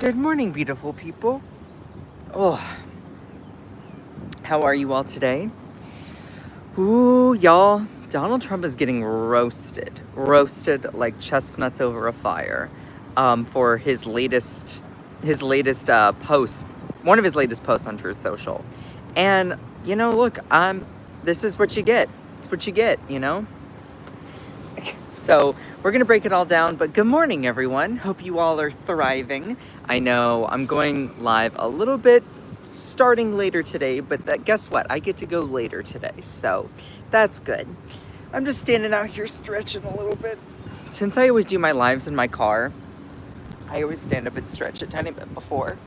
Good morning, beautiful people. Oh, how are you all today? Ooh, y'all, Donald Trump is getting roasted like chestnuts over a fire, for his latest post, one of his latest posts on Truth Social, and look, this is what you get. It's what you get. So we're going to break it all down, but good morning, everyone. Hope you all are thriving. I know I'm going live a little bit starting later today, but guess what? I get to go later today, so that's good. I'm just standing out here stretching a little bit. Since I always do my lives in my car, I always stand up and stretch a tiny bit before.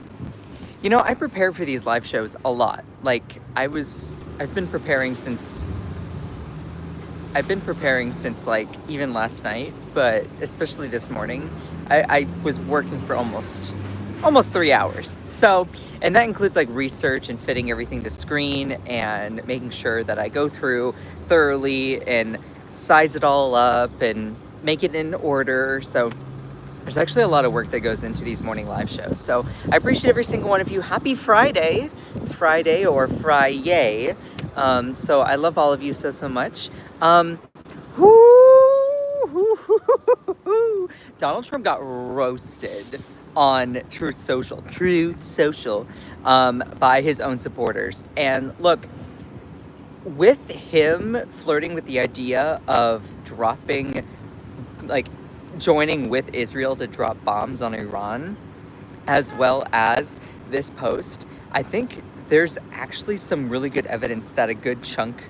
I prepare for these live shows a lot. I've been preparing since like even last night, but especially this morning. I was working for almost 3 hours. So, and that includes like research and fitting everything to screen and making sure that I go through thoroughly and size it all up and make it in order. So there's actually a lot of work that goes into these morning live shows. So I appreciate every single one of you. Happy Friday or Fry-yay. So I love all of you so much. Donald Trump got roasted on Truth Social, by his own supporters. And look, with him flirting with the idea of joining with Israel to drop bombs on Iran, as well as this post, I think there's actually some really good evidence that a good chunk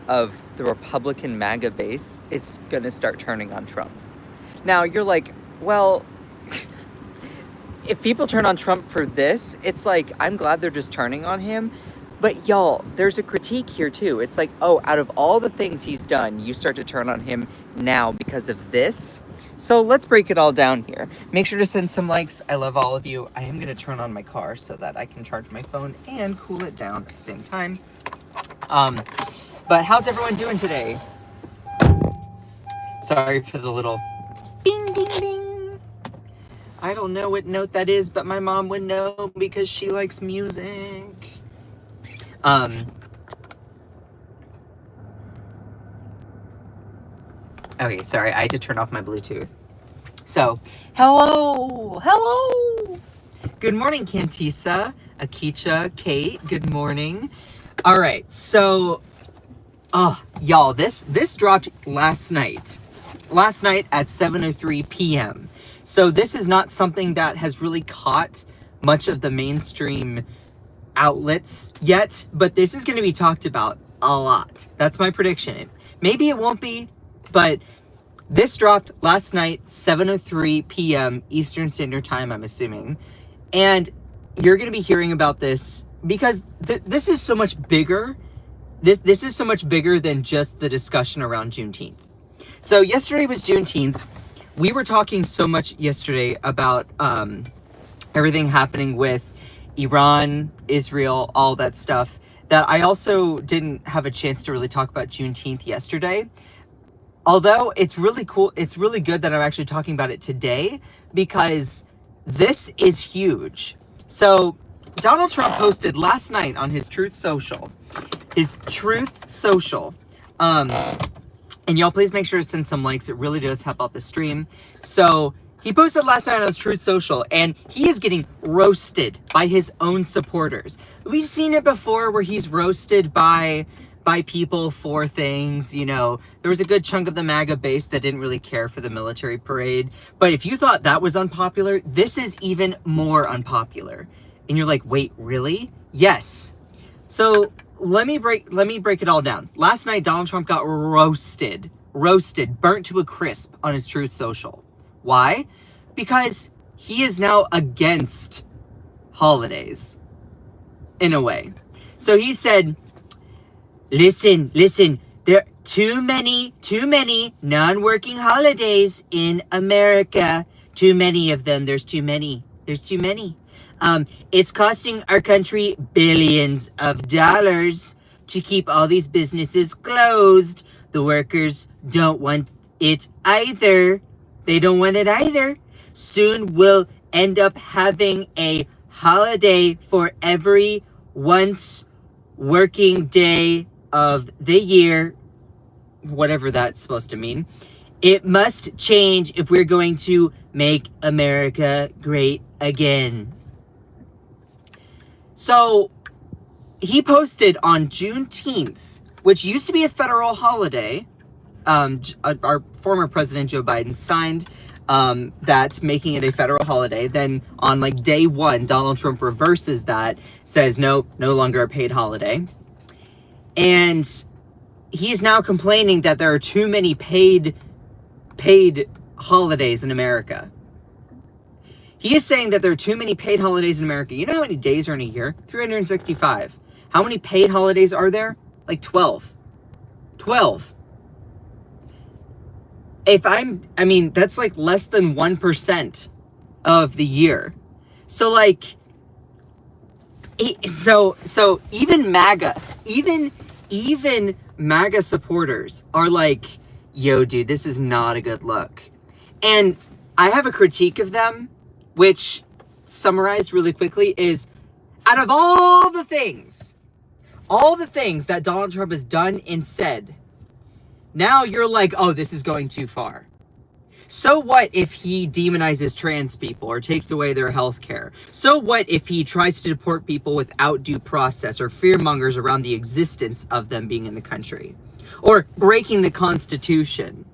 of the Republican MAGA base is going to start turning on Trump. Now, you're like, well, if people turn on Trump for this, it's like, I'm glad they're just turning on him. But y'all, there's a critique here too. It's like, oh, out of all the things he's done, you start to turn on him now because of this. So let's break it all down here. Make sure to send some likes. I love all of you. I am going to turn on my car so that I can charge my phone and cool it down at the same time. But how's everyone doing today? Sorry for the little bing, ding, bing. I don't know what note that is, but my mom would know because she likes music. Okay, sorry, I had to turn off my Bluetooth. So, hello! Good morning, Cantisa, Akicha, Kate, good morning. All right, so, y'all, this dropped last night at 7:03 p.m. So this is not something that has really caught much of the mainstream outlets yet, but this is going to be talked about a lot. That's my prediction. Maybe it won't be, but this dropped last night, 7:03 p.m. Eastern Standard Time, I'm assuming. And you're going to be hearing about this because this is so much bigger. This is so much bigger than just the discussion around Juneteenth. So yesterday was Juneteenth. We were talking so much yesterday about everything happening with Iran, Israel, all that stuff, that I also didn't have a chance to really talk about Juneteenth yesterday. Although it's really cool, it's really good that I'm actually talking about it today because this is huge. So Donald Trump posted last night on his Truth Social, and y'all please make sure to send some likes. It really does help out the stream. So he posted last night on his Truth Social, and he is getting roasted by his own supporters. We've seen it before where he's roasted by people for things. There was a good chunk of the MAGA base that didn't really care for the military parade. But if you thought that was unpopular, this is even more unpopular. And you're like, wait, really? Yes. So let me break it all down. Last night, Donald Trump got roasted, burnt to a crisp on his Truth Social. Why? Because he is now against holidays, in a way. So he said, listen, there are too many non-working holidays in America. Too many of them. There's too many. It's costing our country billions of dollars to keep all these businesses closed. The workers don't want it either. They don't want it either. Soon we'll end up having a holiday for every once working day of the year, whatever that's supposed to mean. It must change if we're going to make America great again. So he posted on Juneteenth, which used to be a federal holiday. Our former president Joe Biden signed that, making it a federal holiday. Then on like day one, Donald Trump reverses that, says no longer a paid holiday. And he's now complaining that there are too many paid holidays in America. He is saying that there are too many paid holidays in America. You know how many days are in a year? 365. How many paid holidays are there? Like 12. 12. I mean, that's like less than 1% of the year. So like, so even MAGA, even MAGA supporters are like, yo, dude, this is not a good look. And I have a critique of them, which, summarized really quickly, is out of all the things that Donald Trump has done and said, now you're like, oh, this is going too far. So what if he demonizes trans people or takes away their health care? So what if he tries to deport people without due process, or fearmongers around the existence of them being in the country? Or breaking the Constitution?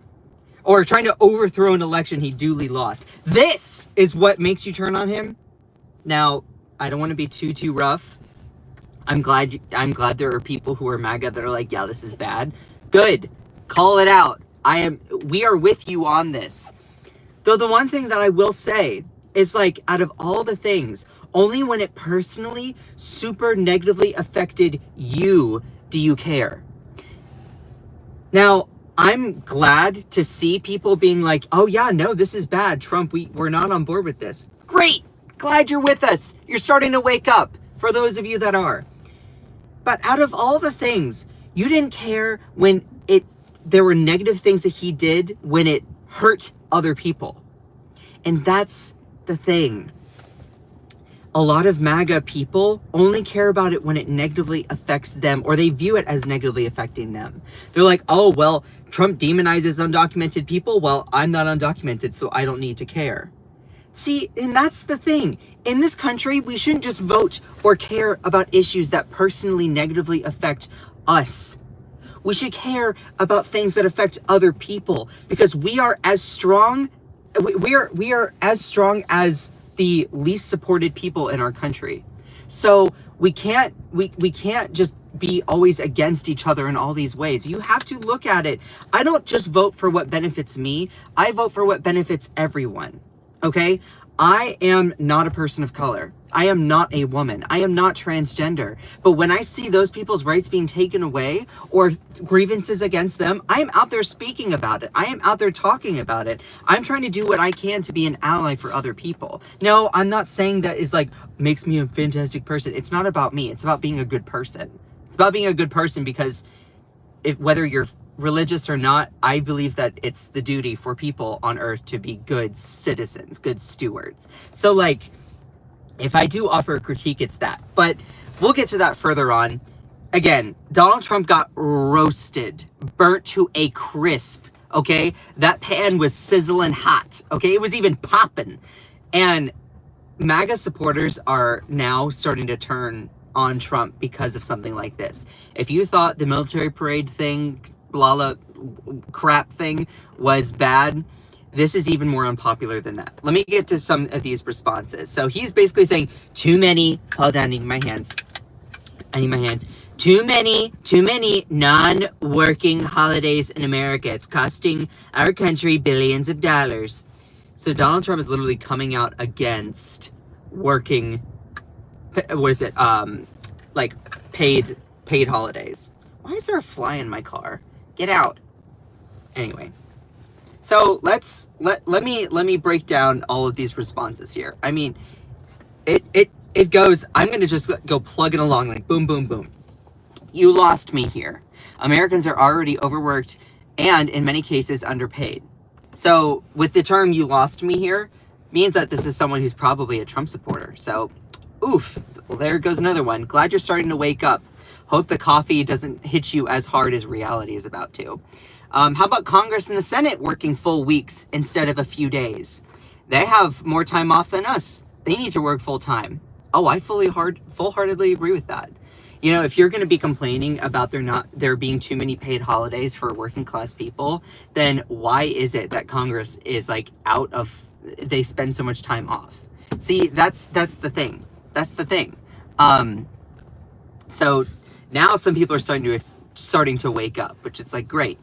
Or trying to overthrow an election he duly lost? This is what makes you turn on him? Now, I don't want to be too rough. I'm glad there are people who are MAGA that are like, yeah, this is bad. Good. Call it out. We are with you on this. Though the one thing that I will say is, like, out of all the things, only when it personally super negatively affected you do you care. Now, I'm glad to see people being like, oh yeah, no, this is bad. Trump, we're not on board with this. Great. Glad you're with us. You're starting to wake up, for those of you that are. But out of all the things, you didn't care when there were negative things that he did when it hurt other people. And that's the thing. A lot of MAGA people only care about it when it negatively affects them, or they view it as negatively affecting them. They're like, oh, well, Trump demonizes undocumented people. Well, I'm not undocumented, so I don't need to care. See, and that's the thing. In this country, we shouldn't just vote or care about issues that personally negatively affect us. We should care about things that affect other people, because we are as strong. We are as strong as the least supported people in our country. So we can't just be always against each other in all these ways. You have to look at it. I don't just vote for what benefits me. I vote for what benefits everyone. Okay? I am not a person of color. I am not a woman. I am not transgender. But when I see those people's rights being taken away, or grievances against them, I am out there speaking about it. I am out there talking about it. I'm trying to do what I can to be an ally for other people. No, I'm not saying that is like, makes me a fantastic person. It's not about me. It's about being a good person. It's about being a good person, because whether you're religious or not, I believe that it's the duty for people on earth to be good citizens, good stewards. So like, if I do offer a critique, it's that. But we'll get to that further on. Again, Donald Trump got roasted, burnt to a crisp, okay? That pan was sizzling hot, okay? It was even popping. And MAGA supporters are now starting to turn on Trump because of something like this. If you thought the military parade thing, blah crap thing was bad, this is even more unpopular than that. Let me get to some of these responses. So he's basically saying, too many, hold on, I need my hands. Too many non-working holidays in America. It's costing our country billions of dollars. So Donald Trump is literally coming out against working, what is it? Like paid holidays. Why is there a fly in my car? Get out. Anyway. So let me break down all of these responses here. I mean, it goes, I'm going to just go plugging along, like boom, boom, boom. You lost me here. Americans are already overworked and in many cases underpaid. So with the term "you lost me here," means that this is someone who's probably a Trump supporter. So, oof, well, there goes another one. Glad you're starting to wake up. Hope the coffee doesn't hit you as hard as reality is about to. How about Congress and the Senate working full weeks instead of a few days? They have more time off than us. They need to work full time. Oh, I full-heartedly agree with that. You know, if you're going to be complaining about there being too many paid holidays for working class people, then why is it that Congress is like they spend so much time off? See, that's the thing. That's the thing. So now some people are starting to wake up, which is like great.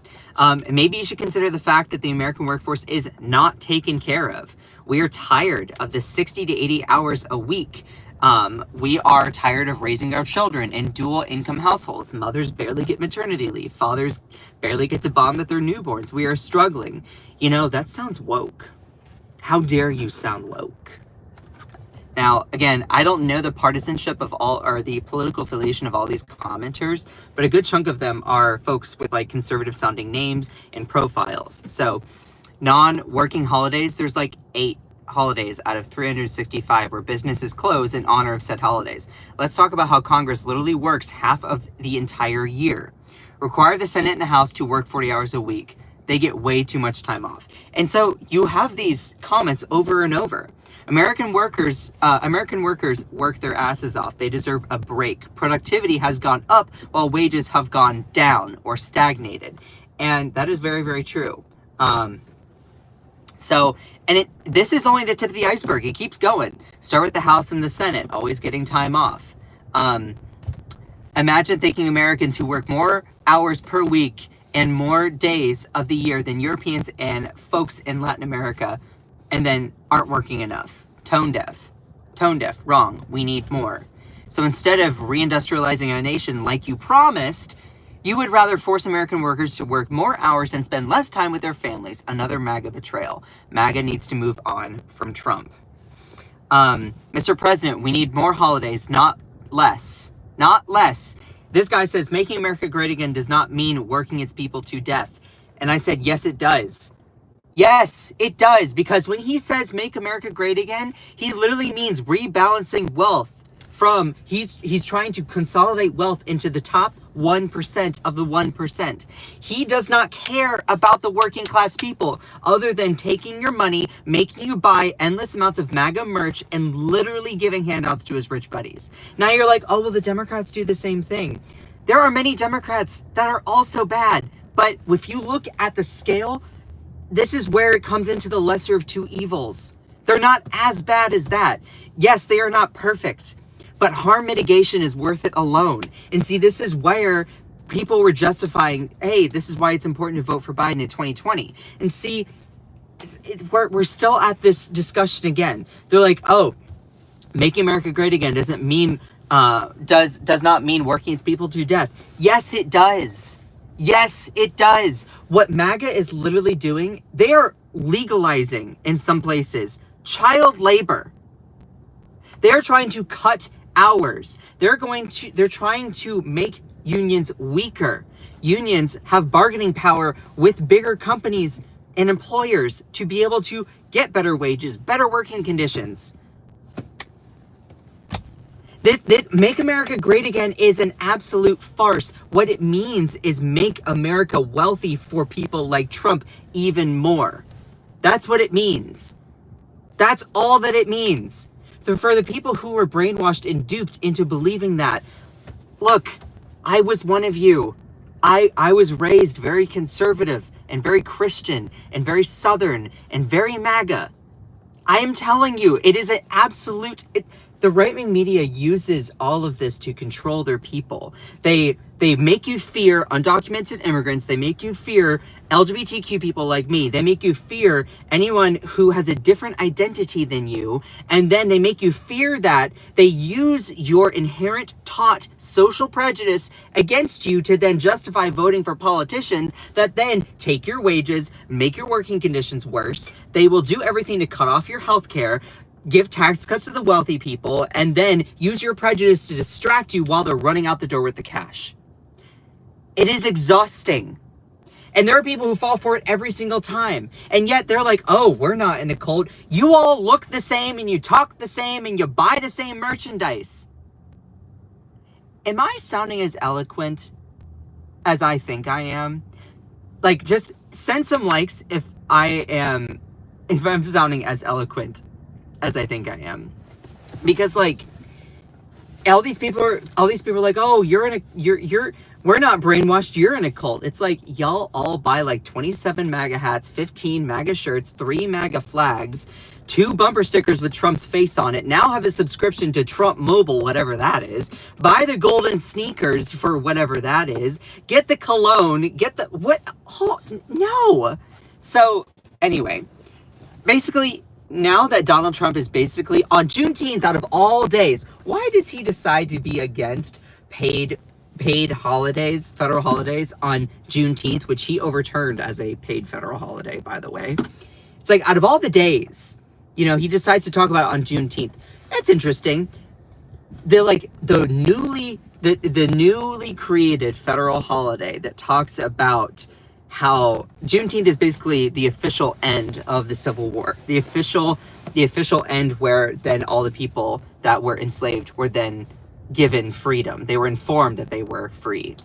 Maybe you should consider the fact that the American workforce is not taken care of. We are tired of the 60 to 80 hours a week. We are tired of raising our children in dual income households. Mothers barely get maternity leave. Fathers barely get to bond with their newborns. We are struggling. You know, that sounds woke. How dare you sound woke? Now, again, I don't know the partisanship of or the political affiliation of all these commenters, but a good chunk of them are folks with like conservative sounding names and profiles. So non-working holidays, there's like 8 holidays out of 365 where businesses close in honor of said holidays. Let's talk about how Congress literally works half of the entire year. Require the Senate and the House to work 40 hours a week. They get way too much time off. And so you have these comments over and over. American workers work their asses off. They deserve a break. Productivity has gone up while wages have gone down or stagnated. And that is very, very true. This is only the tip of the iceberg. It keeps going. Start with the House and the Senate, always getting time off. Imagine thinking Americans who work more hours per week and more days of the year than Europeans and folks in Latin America, and then aren't working enough. Tone deaf, wrong. We need more. So instead of reindustrializing our nation like you promised, you would rather force American workers to work more hours and spend less time with their families. Another MAGA betrayal. MAGA needs to move on from Trump. Mr. President, we need more holidays, not less. Not less. This guy says making America great again does not mean working its people to death. And I said, yes, it does. Yes, it does. Because when he says make America great again, he literally means rebalancing wealth from, he's trying to consolidate wealth into the top 1% of the 1%. He does not care about the working class people other than taking your money, making you buy endless amounts of MAGA merch, and literally giving handouts to his rich buddies. Now you're like, oh, well, the Democrats do the same thing. There are many Democrats that are also bad. But if you look at the scale, this is where it comes into the lesser of two evils. They're not as bad as that. Yes, they are not perfect, but harm mitigation is worth it alone. And see, this is where people were justifying, hey, this is why it's important to vote for Biden in 2020. And see, we're still at this discussion again. They're like, oh, making America great again doesn't mean, does not mean working its people to death. Yes, it does. Yes, it does. What MAGA is literally doing, they are legalizing in some places child labor. They're trying to cut hours. They're trying to make unions weaker. Unions have bargaining power with bigger companies and employers to be able to get better wages, better working conditions. This Make America Great Again is an absolute farce. What it means is make America wealthy for people like Trump even more. That's what it means. That's all that it means. So for the people who were brainwashed and duped into believing that, look, I was one of you. I was raised very conservative and very Christian and very Southern and very MAGA. I am telling you, it is an absolute... The right-wing media uses all of this to control their people. They make you fear undocumented immigrants. They make you fear LGBTQ people like me. They make you fear anyone who has a different identity than you. And then they make you fear that they use your inherent taught social prejudice against you to then justify voting for politicians that then take your wages, make your working conditions worse. They will do everything to cut off your health care, give tax cuts to the wealthy people, and then use your prejudice to distract you while they're running out the door with the cash. It is exhausting. And there are people who fall for it every single time. And yet they're like, oh, we're not in a cult. You all look the same and you talk the same and you buy the same merchandise. Am I sounding as eloquent as I think I am? Like, just send some likes if I'm sounding as eloquent as I think I am. Because, like, all these people are like, oh, we're not brainwashed, you're in a cult. It's like, y'all all buy like 27 MAGA hats, 15 MAGA shirts, 3 MAGA flags, 2 bumper stickers with Trump's face on it, now have a subscription to Trump Mobile, whatever that is, buy the golden sneakers for whatever that is, get the cologne, get the, what, oh, no. So, anyway, basically, now that Donald Trump is basically on Juneteenth out of all days, why does he decide to be against paid holidays, federal holidays on Juneteenth, which he overturned as a paid federal holiday, by the way? It's like, out of all the days, you know, he decides to talk about it on Juneteenth. That's interesting. The newly created federal holiday that talks about how Juneteenth is basically the official end of the Civil War. The official end where then all the people that were enslaved were then given freedom. They were informed that they were free.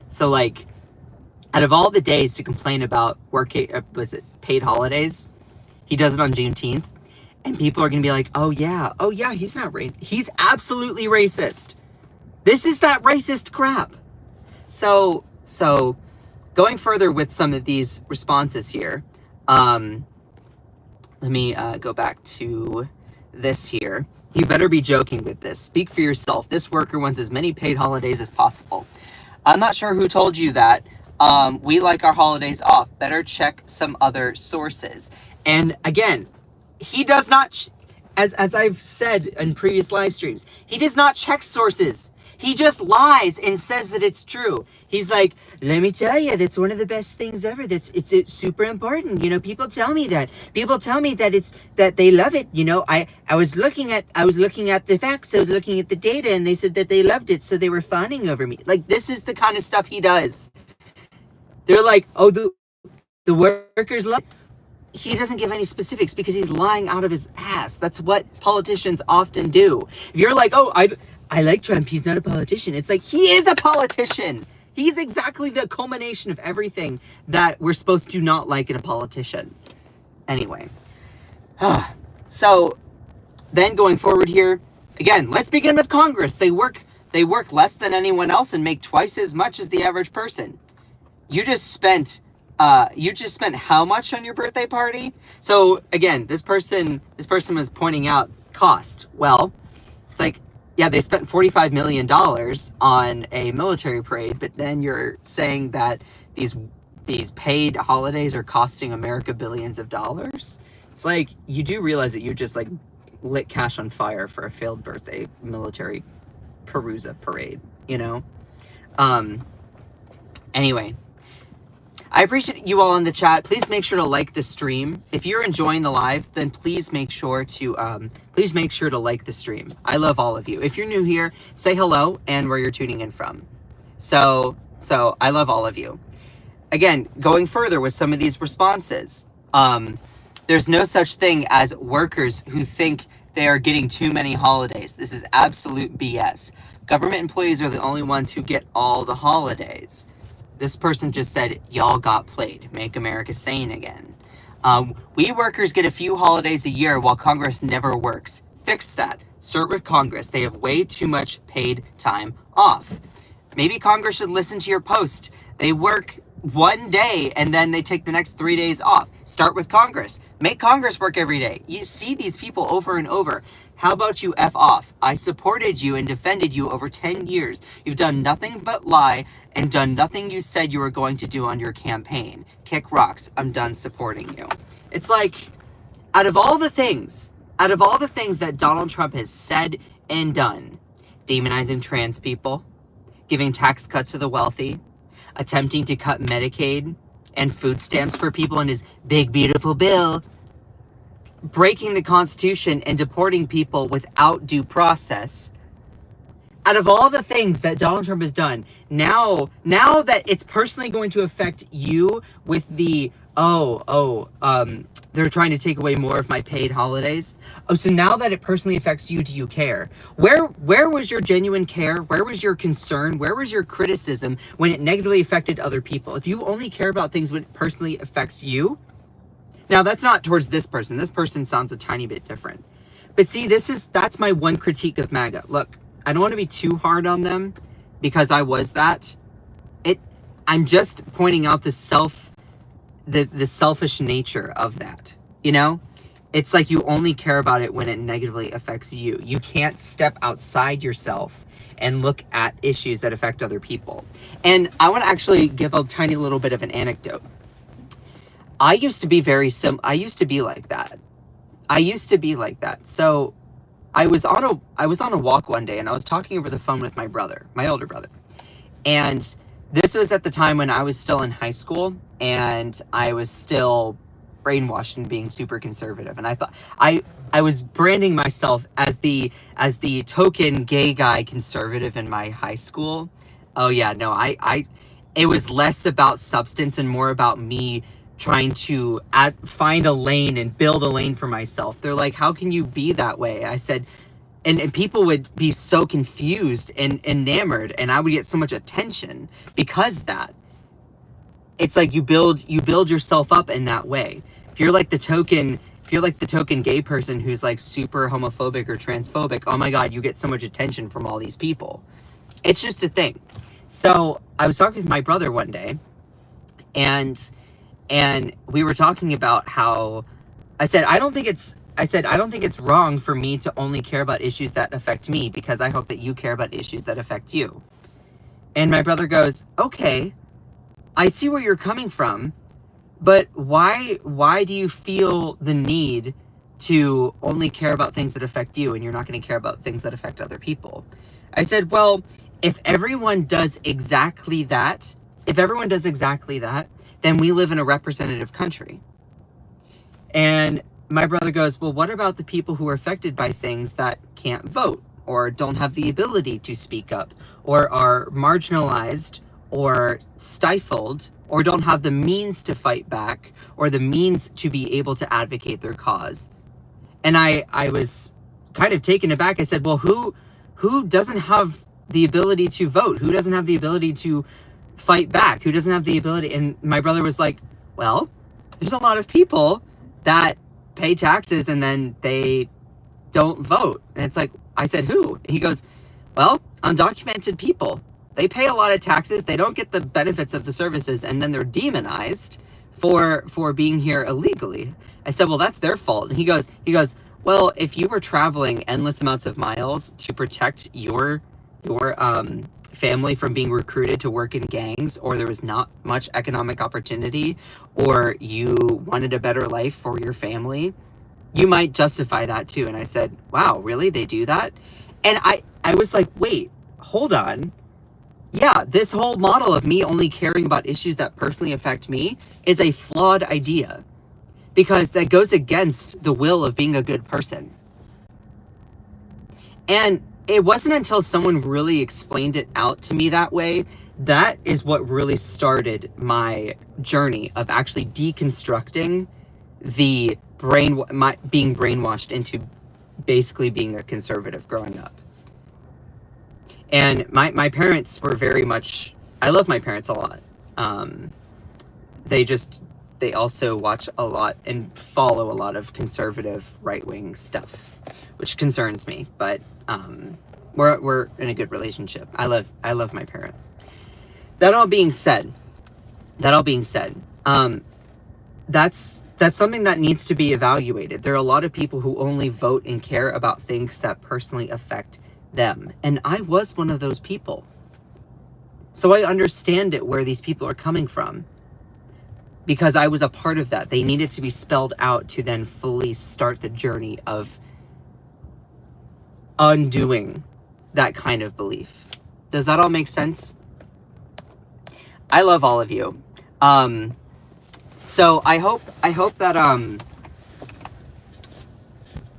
So, like, out of all the days to complain about paid holidays, he does it on Juneteenth, and people are going to be like, oh yeah, he's not racist. He's absolutely racist. This is that racist crap. So going further with some of these responses here, let me go back to this here. You better be joking with this. Speak for yourself. This worker wants as many paid holidays as possible. I'm not sure who told you that. We like our holidays off. Better check some other sources. And again, he does not, as I've said in previous live streams, he does not check sources. He just lies and says that it's true. He's like, let me tell you, that's one of the best things ever. It's super important. You know, people tell me that. People tell me that they love it. You know, I was looking at the facts. I was looking at the data, and they said that they loved it, so they were fawning over me. Like, this is the kind of stuff he does. They're like, oh, the workers love it. He doesn't give any specifics because he's lying out of his ass. That's what politicians often do. If you're like, oh, I like Trump, he's not a politician. It's like, he is a politician. He's exactly the culmination of everything that we're supposed to not like in a politician. Anyway. So, then going forward here, again, let's begin with Congress. They work less than anyone else and make twice as much as the average person. You just spent how much on your birthday party? So again, this person was pointing out cost. Well, it's like, yeah, they spent $45 million on a military parade, but then you're saying that these paid holidays are costing America billions of dollars? It's like, you do realize that you just like lit cash on fire for a failed birthday military Perusa parade, you know? Anyway, I appreciate you all in the chat. Please make sure to like the stream. If you're enjoying the live, then please make sure to like the stream. I love all of you. If you're new here, say hello and where you're tuning in from. So I love all of you. Again, going further with some of these responses, there's no such thing as workers who think they are getting too many holidays. This is absolute BS. Government employees are the only ones who get all the holidays. This person just said, y'all got played. Make America sane again. We workers get a few holidays a year while Congress never works. Fix that. Start with Congress. They have way too much paid time off. Maybe Congress should listen to your post. They work one day and then they take the next 3 days off. Start with Congress. Make Congress work every day. You see these people over and over. How about you F off? I supported you and defended you over 10 years. You've done nothing but lie and done nothing you said you were going to do on your campaign. Kick rocks. I'm done supporting you. It's like, out of all the things that Donald Trump has said and done, demonizing trans people, giving tax cuts to the wealthy, attempting to cut Medicaid and food stamps for people in his big, beautiful bill, breaking the Constitution and deporting people without due process, out of all the things that Donald Trump has done, now that it's personally going to affect you with the, they're trying to take away more of my paid holidays. Oh, so now that it personally affects you, do you care? Where was your genuine care? Where was your concern? Where was your criticism when it negatively affected other people? Do you only care about things when it personally affects you? Now, that's not towards this person. This person sounds a tiny bit different. But see, that's my one critique of MAGA. Look, I don't want to be too hard on them because I was that. I'm just pointing out the selfish nature of that. You know, it's like you only care about it when it negatively affects you. You can't step outside yourself and look at issues that affect other people. And I want to actually give a tiny little bit of an anecdote. I used to be I used to be like that. So I was on a walk one day and I was talking over the phone with my older brother. And this was at the time when I was still in high school and I was still brainwashed and being super conservative. And I thought I was branding myself as the token gay guy conservative in my high school. Oh yeah, no, it was less about substance and more about me trying to find a lane and build a lane for myself. They're like, how can you be that way? I said, and people would be so confused and enamored, and I would get so much attention because that. It's like you build yourself up in that way. If you're like the token gay person who's like super homophobic or transphobic, oh my God, you get so much attention from all these people. It's just a thing. So I was talking with my brother one day, and we were talking about how I said, I don't think it's wrong for me to only care about issues that affect me because I hope that you care about issues that affect you. And my brother goes, okay, I see where you're coming from, but why do you feel the need to only care about things that affect you and you're not going to care about things that affect other people? I said, well, if everyone does exactly that, then we live in a representative country. And my brother goes, well, what about the people who are affected by things that can't vote or don't have the ability to speak up or are marginalized or stifled or don't have the means to fight back or the means to be able to advocate their cause? And I was kind of taken aback. I said, well, who doesn't have the ability to vote? Who doesn't have the ability to fight back? Who doesn't have the ability? And my brother was like, well, there's a lot of people that pay taxes and then they don't vote. And it's like, I said, who? And he goes, well, undocumented people. They pay a lot of taxes. They don't get the benefits of the services. And then they're demonized for being here illegally. I said, well, that's their fault. And he goes, well, if you were traveling endless amounts of miles to protect your family from being recruited to work in gangs, or there was not much economic opportunity, or you wanted a better life for your family, you might justify that too. And I said, wow, really? They do that? And I was like, wait, hold on. Yeah, this whole model of me only caring about issues that personally affect me is a flawed idea because that goes against the will of being a good person. And it wasn't until someone really explained it out to me that way, that is what really started my journey of actually deconstructing the being brainwashed into basically being a conservative growing up. And my parents were very much, I love my parents a lot. They also watch a lot and follow a lot of conservative right-wing stuff, which concerns me, but we're in a good relationship. I love my parents. That all being said, that's something that needs to be evaluated. There are a lot of people who only vote and care about things that personally affect them. And I was one of those people. So I understand it where these people are coming from, because I was a part of that. They needed to be spelled out to then fully start the journey of undoing that kind of belief. Does that all make sense? I love all of you. So I hope that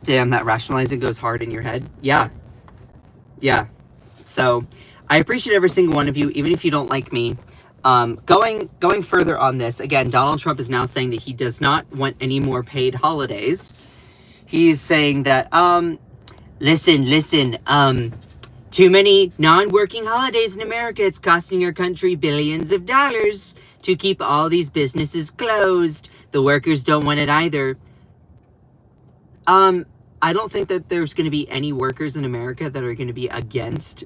damn, that rationalizing goes hard in your head. Yeah. So I appreciate every single one of you, even if you don't like me. Going further on this, again, Donald Trump is now saying that he does not want any more paid holidays. He's saying that, listen, too many non-working holidays in America. It's costing your country billions of dollars to keep all these businesses closed. The workers don't want it either. I don't think that there's going to be any workers in America that are going to be against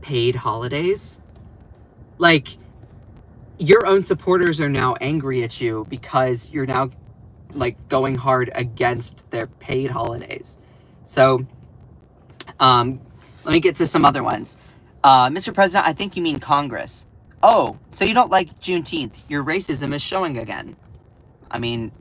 paid holidays. Like, your own supporters are now angry at you because you're now, like, going hard against their paid holidays. So, let me get to some other ones. Mr. President, I think you mean Congress. Oh, so you don't like Juneteenth. Your racism is showing again. I mean,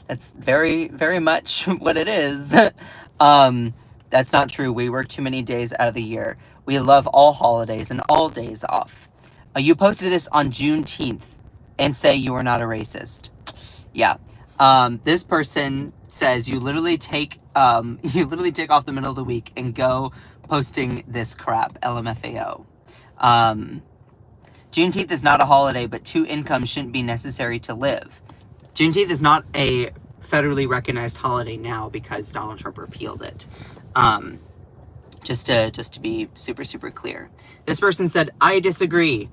that's very, very much what it is. That's not true. We work too many days out of the year. We love all holidays and all days off. You posted this on Juneteenth and say you are not a racist. Yeah. This person says you literally take off the middle of the week and go posting this crap. LMFAO. Juneteenth is not a holiday, but 2 incomes shouldn't be necessary to live. Juneteenth is not a federally recognized holiday now because Donald Trump repealed it. Just to be super, super clear. This person said, I disagree.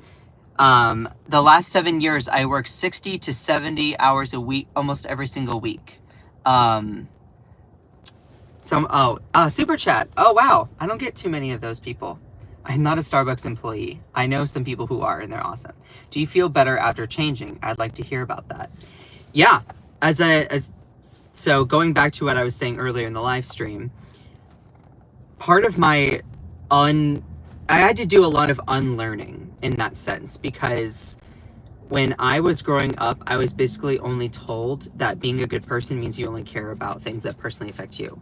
The last 7 years, I worked 60 to 70 hours a week, almost every single week. Super chat. Oh, wow. I don't get too many of those people. I'm not a Starbucks employee. I know some people who are, and they're awesome. Do you feel better after changing? I'd like to hear about that. Yeah. So going back to what I was saying earlier in the live stream, part of my I had to do a lot of unlearning in that sense, because when I was growing up, I was basically only told that being a good person means you only care about things that personally affect you.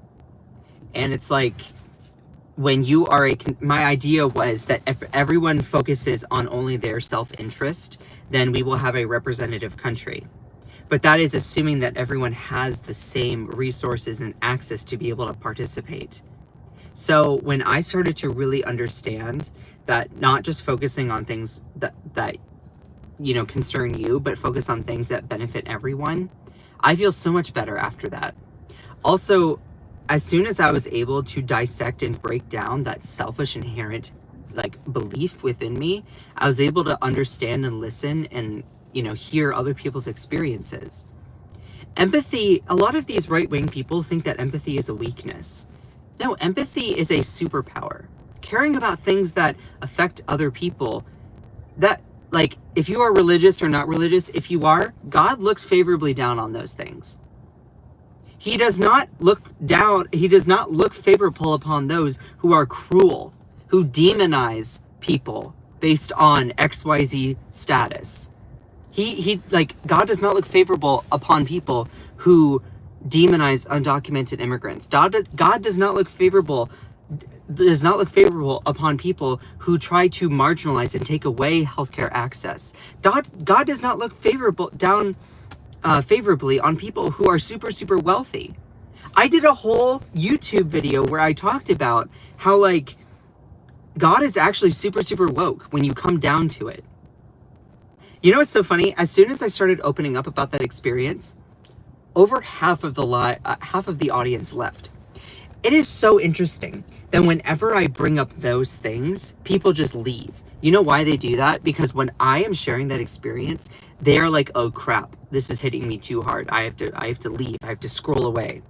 And it's like, when you are my idea was that if everyone focuses on only their self-interest, then we will have a representative country. But that is assuming that everyone has the same resources and access to be able to participate. So when I started to really understand that not just focusing on things that concern you, but focus on things that benefit everyone, I feel so much better after that. Also, as soon as I was able to dissect and break down that selfish inherent belief within me, I was able to understand and listen and hear other people's experiences. Empathy, a lot of these right-wing people think that empathy is a weakness. No, empathy is a superpower. Caring about things that affect other people, that, if you are religious or not religious, if you are, God looks favorably down on those things. He does not look favorable upon those who are cruel, who demonize people based on XYZ status. God does not look favorable upon people who demonize undocumented immigrants. God does not look favorable upon people who try to marginalize and take away healthcare access. God does not look favorably on people who are super, super wealthy. I did a whole YouTube video where I talked about how God is actually super, super woke when you come down to it. You know what's so funny? As soon as I started opening up about that experience, over half of the audience left. It is so interesting that whenever I bring up those things, people just leave. You know why they do that? Because when I am sharing that experience, they are like, oh crap, this is hitting me too hard. I have to leave. I have to scroll away.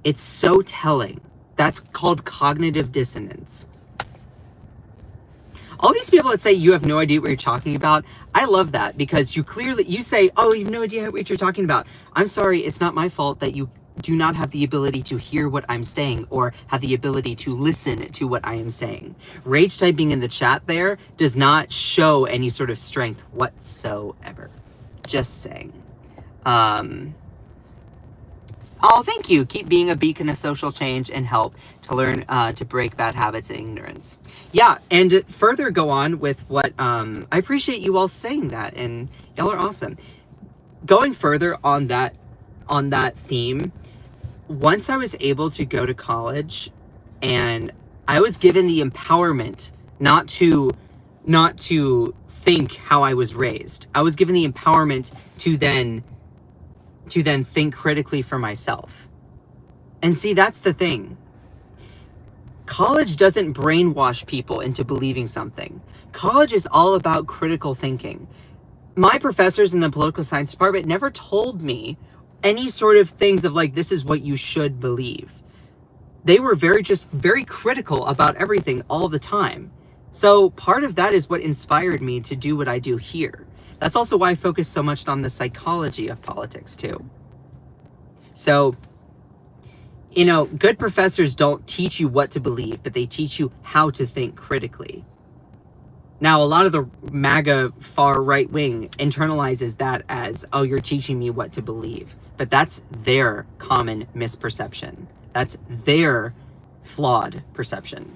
It's so telling. That's called cognitive dissonance. All these people that say you have no idea what you're talking about, I love that, because you say, oh, you have no idea what you're talking about. I'm sorry, it's not my fault that you do not have the ability to hear what I'm saying or have the ability to listen to what I am saying. Rage typing in the chat there does not show any sort of strength whatsoever. Just saying. Oh, thank you. Keep being a beacon of social change and help to learn to break bad habits and ignorance. Yeah, and further go on with what, I appreciate you all saying that, and y'all are awesome. Going further on that theme, once I was able to go to college and I was given the empowerment not to think how I was raised. I was given the empowerment to then think critically for myself. And see, that's the thing. College doesn't brainwash people into believing something. College is all about critical thinking. My professors in the political science department never told me any sort of things of like, this is what you should believe. They were very critical about everything all the time. So part of that is what inspired me to do what I do here. That's also why I focus so much on the psychology of politics too. So, you know, good professors don't teach you what to believe, but they teach you how to think critically. Now, a lot of the MAGA far right wing internalizes that as, oh, you're teaching me what to believe. But that's their common misperception. That's their flawed perception.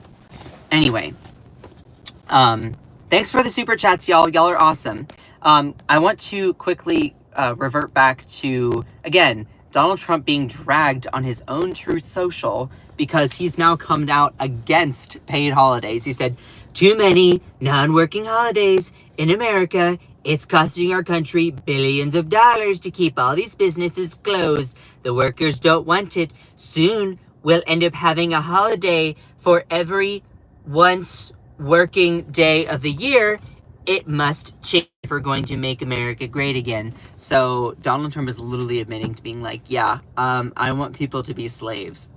Anyway, thanks for the super chats, y'all. Y'all are awesome. I want to quickly revert back to, again, Donald Trump being dragged on his own Truth Social because he's now come out against paid holidays. He said, too many non-working holidays in America. It's costing our country billions of dollars to keep all these businesses closed. The workers don't want it. Soon, we'll end up having a holiday for every once working day of the year. It must change if we're going to make America great again. So Donald Trump is literally admitting to being like, yeah, I want people to be slaves.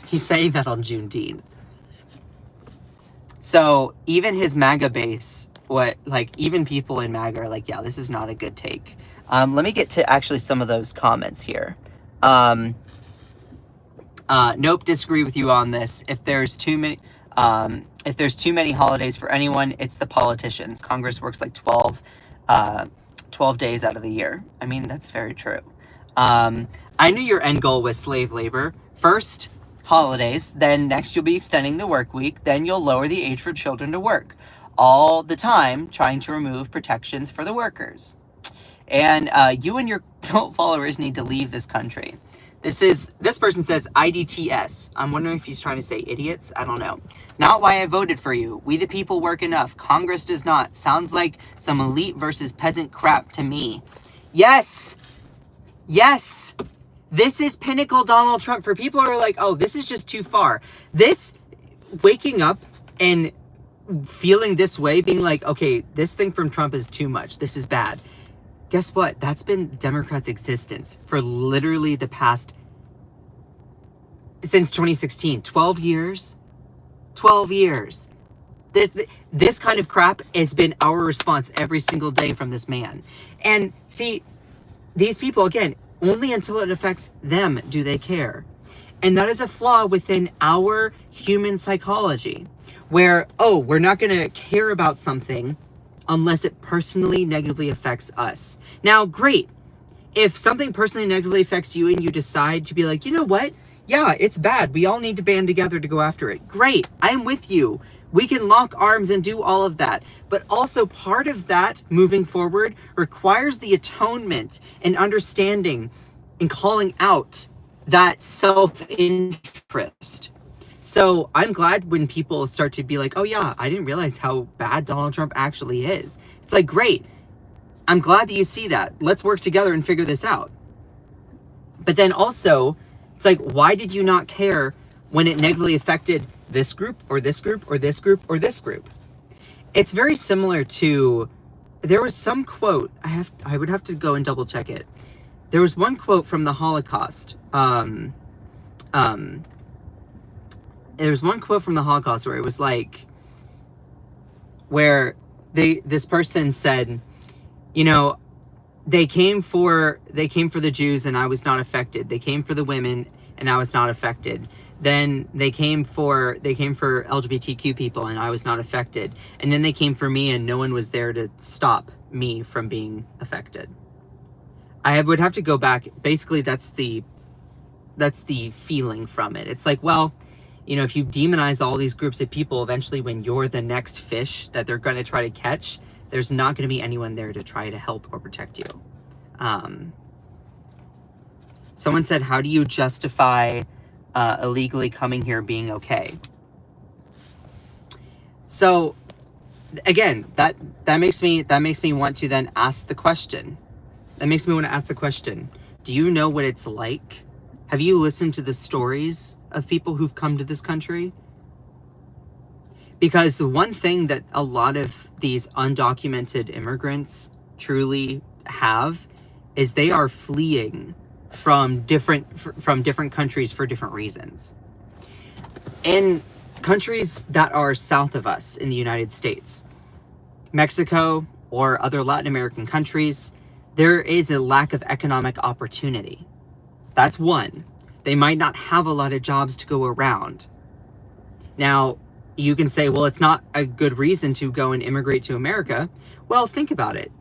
He's saying that on Juneteenth. So even his MAGA base, even people in MAGA are like, yeah, this is not a good take. Let me get to actually some of those comments here. Nope, disagree with you on this. If there's too many holidays for anyone, it's the politicians. Congress works like 12 days out of the year. I mean, that's very true. I knew your end goal was slave labor. First, holidays, then next you'll be extending the work week, then you'll lower the age for children to work. All the time trying to remove protections for the workers. And you and your cult followers need to leave this country. This person says IDTS. I'm wondering if he's trying to say idiots. I don't know. Not why I voted for you. We the people work enough. Congress does not. Sounds like some elite versus peasant crap to me. Yes. Yes. This is pinnacle Donald Trump. For people who are like, oh, this is just too far. This waking up and feeling this way, being like, okay, this thing from Trump is too much. This is bad. Guess what? That's been Democrats' existence for literally the past, since 2016, 12 years. 12 years. This kind of crap has been our response every single day from this man. And see, these people, again, only until it affects them do they care. And that is a flaw within our human psychology, where, oh, we're not going to care about something unless it personally negatively affects us. Now, great. If something personally negatively affects you and you decide to be like, you know what? Yeah, it's bad. We all need to band together to go after it. Great. I'm with you. We can lock arms and do all of that. But also part of that moving forward requires the atonement and understanding and calling out that self-interest. So I'm glad when people start to be like, oh yeah, I didn't realize how bad Donald Trump actually is. It's like, great. I'm glad that you see that. Let's work together and figure this out. But then also, it's like, why did you not care when it negatively affected this group or this group or this group or this group? It's very similar to, there was some quote, I would have to go and double check it. There was one quote from the Holocaust. There was one quote from the Holocaust where it was like, where this person said, you know, they came for the Jews and I was not affected. They came for the women and I was not affected. Then they came for LGBTQ people and I was not affected. And then they came for me and no one was there to stop me from being affected. I would have to go back. Basically, that's the feeling from it. It's like, well, you know, if you demonize all these groups of people, eventually when you're the next fish that they're going to try to catch, there's not going to be anyone there to try to help or protect you. Someone said, how do you justify illegally coming here being okay? So again, that makes me want to then ask the question. That makes me want to ask the question, do you know what it's like? Have you listened to the stories of people who've come to this country? Because the one thing that a lot of these undocumented immigrants truly have is they are fleeing from different countries for different reasons. In countries that are south of us in the United States, Mexico or other Latin American countries, there is a lack of economic opportunity. That's one. They might not have a lot of jobs to go around. Now, you can say, well, it's not a good reason to go and immigrate to America. Well, think about it.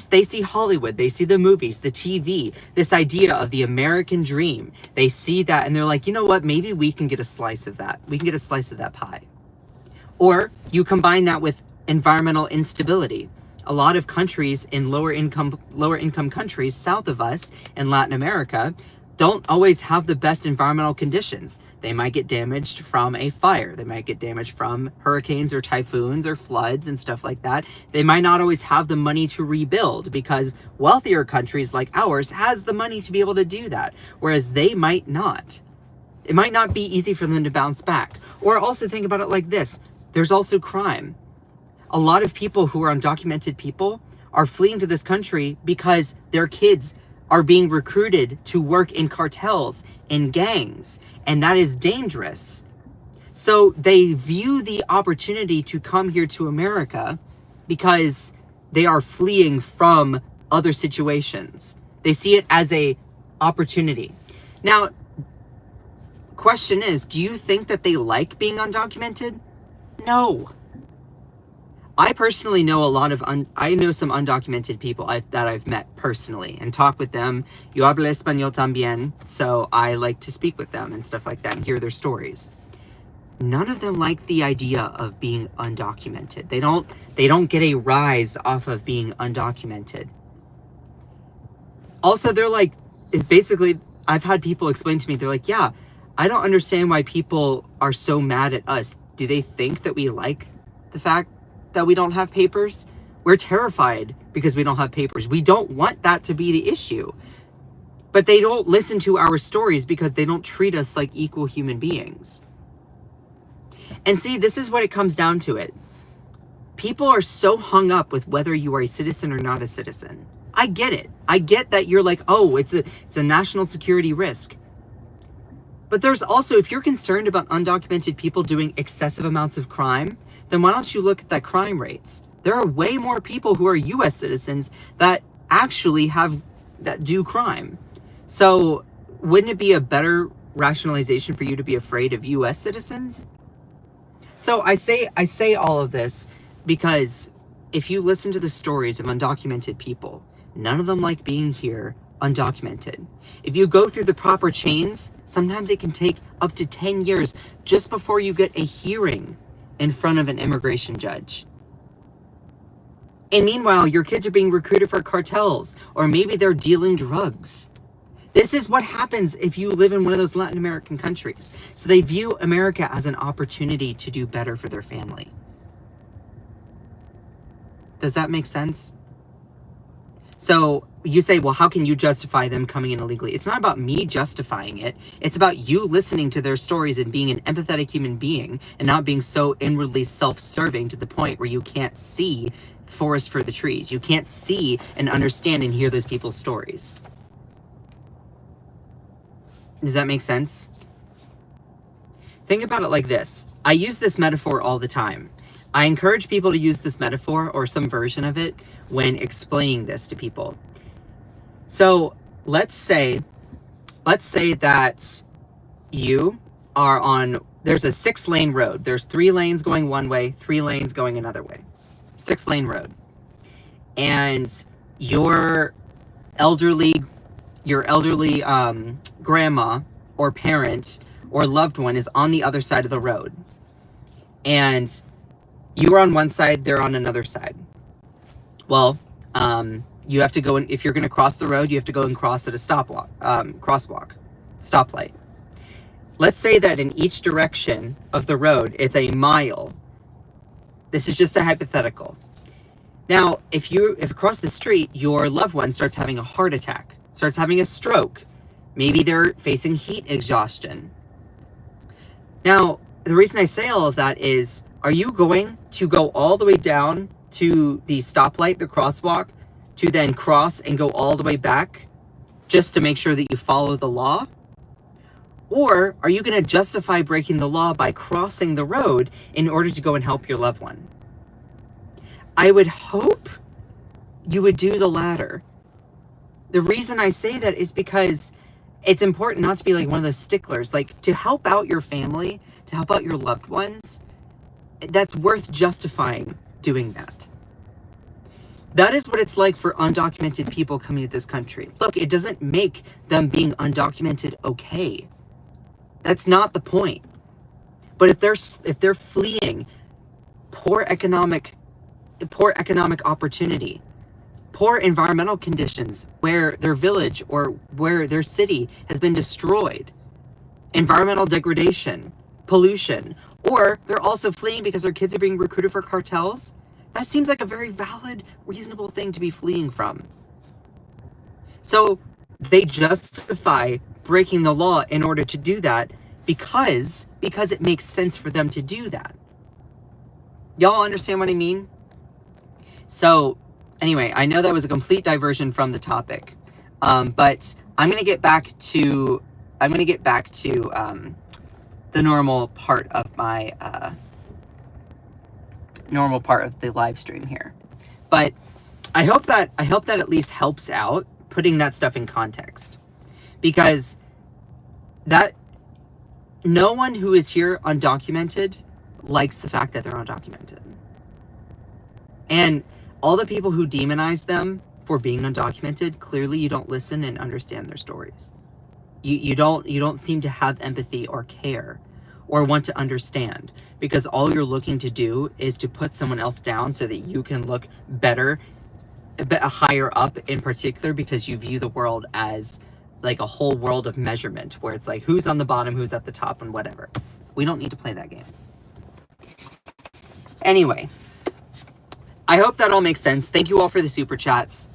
They see Hollywood, they see the movies, the TV, this idea of the American dream. They see that and they're like, you know what, maybe we can get a slice of that. We can get a slice of that pie. Or you combine that with environmental instability. A lot of countries in lower income countries south of us in Latin America don't always have the best environmental conditions. They might get damaged from a fire. They might get damaged from hurricanes or typhoons or floods and stuff like that. They might not always have the money to rebuild because wealthier countries like ours has the money to be able to do that, whereas they might not. It might not be easy for them to bounce back. Or also think about it like this. There's also crime. A lot of people who are undocumented people are fleeing to this country because their kids are being recruited to work in cartels, in gangs, and that is dangerous. So they view the opportunity to come here to America because they are fleeing from other situations. They see it as a opportunity. Now, question is, do you think that they like being undocumented? No. I personally know I know some undocumented people that I've met personally and talk with them. Yo hablo español también, so I like to speak with them and stuff like that and hear their stories. None of them like the idea of being undocumented. They don't get a rise off of being undocumented. Also, they're like, basically, I've had people explain to me, they're like, yeah, I don't understand why people are so mad at us. Do they think that we like the fact that we don't have papers? We're terrified because we don't have papers. We don't want that to be the issue. But they don't listen to our stories because they don't treat us like equal human beings. And see, this is what it comes down to it. People are so hung up with whether you are a citizen or not a citizen. I get it. I get that you're like, oh, it's a national security risk. But there's also, if you're concerned about undocumented people doing excessive amounts of crime, then why don't you look at that crime rates? There are way more people who are US citizens that actually that do crime. So wouldn't it be a better rationalization for you to be afraid of US citizens? So I say all of this because if you listen to the stories of undocumented people, none of them like being here undocumented. If you go through the proper chains, sometimes it can take up to 10 years just before you get a hearing in front of an immigration judge. And meanwhile, your kids are being recruited for cartels, or maybe they're dealing drugs. This is what happens if you live in one of those Latin American countries. So they view America as an opportunity to do better for their family. Does that make sense? So you say, well, how can you justify them coming in illegally? It's not about me justifying it. It's about you listening to their stories and being an empathetic human being and not being so inwardly self-serving to the point where you can't see forest for the trees. You can't see and understand and hear those people's stories. Does that make sense? Think about it like this. I use this metaphor all the time. I encourage people to use this metaphor or some version of it when explaining this to people. So let's say that you are on, there's a 6-lane road. There's 3 lanes going one way, 3 lanes going another way. 6-lane road. And your elderly grandma or parent or loved one is on the other side of the road. And you are on one side, they're on another side. Well, you have to go in, if you're going to cross the road, you have to go and cross at a crosswalk, stoplight. Let's say that in each direction of the road, it's a mile. This is just a hypothetical. Now, if across the street, your loved one starts having a heart attack, starts having a stroke, maybe they're facing heat exhaustion. Now, the reason I say all of that is, are you going to go all the way down to the stoplight, the crosswalk, to then cross and go all the way back just to make sure that you follow the law? Or are you going to justify breaking the law by crossing the road in order to go and help your loved one? I would hope you would do the latter. The reason I say that is because it's important not to be like one of those sticklers. Like, to help out your family, to help out your loved ones, that's worth justifying doing that. That is what it's like for undocumented people coming to this country. Look, it doesn't make them being undocumented okay. That's not the point. But if they're fleeing poor economic opportunity, poor environmental conditions where their village or where their city has been destroyed, environmental degradation, pollution, or they're also fleeing because their kids are being recruited for cartels, that seems like a very valid, reasonable thing to be fleeing from. So they justify breaking the law in order to do that because it makes sense for them to do that. Y'all understand what I mean? So anyway, I know that was a complete diversion from the topic, but I'm gonna get back to the normal part of my normal part of the live stream here. But I hope that at least helps out putting that stuff in context, because that no one who is here undocumented likes the fact that they're undocumented. And all the people who demonize them for being undocumented, clearly you don't listen and understand their stories. You don't seem to have empathy or care or want to understand, because all you're looking to do is to put someone else down so that you can look better, a bit higher up in particular, because you view the world as like a whole world of measurement where it's like who's on the bottom, who's at the top, and whatever. We don't need to play that game. Anyway, I hope that all makes sense. Thank you all for the super chats.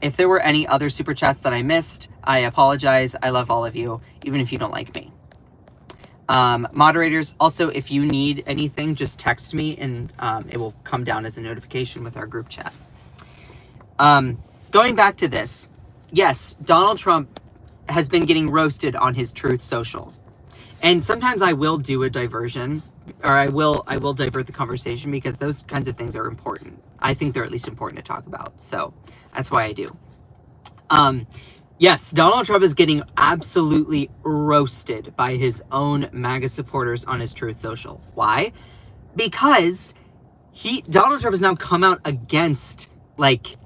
If there were any other super chats that I missed, I apologize. I love all of you, even if you don't like me. Moderators, also, if you need anything, just text me and it will come down as a notification with our group chat. Going back to this, yes, Donald Trump has been getting roasted on his Truth Social. And sometimes I will do a diversion, or I will divert the conversation, because those kinds of things are important. I think they're at least important to talk about. So that's why I do. Yes, Donald Trump is getting absolutely roasted by his own MAGA supporters on his Truth Social. Why? Because Donald Trump has now come out against like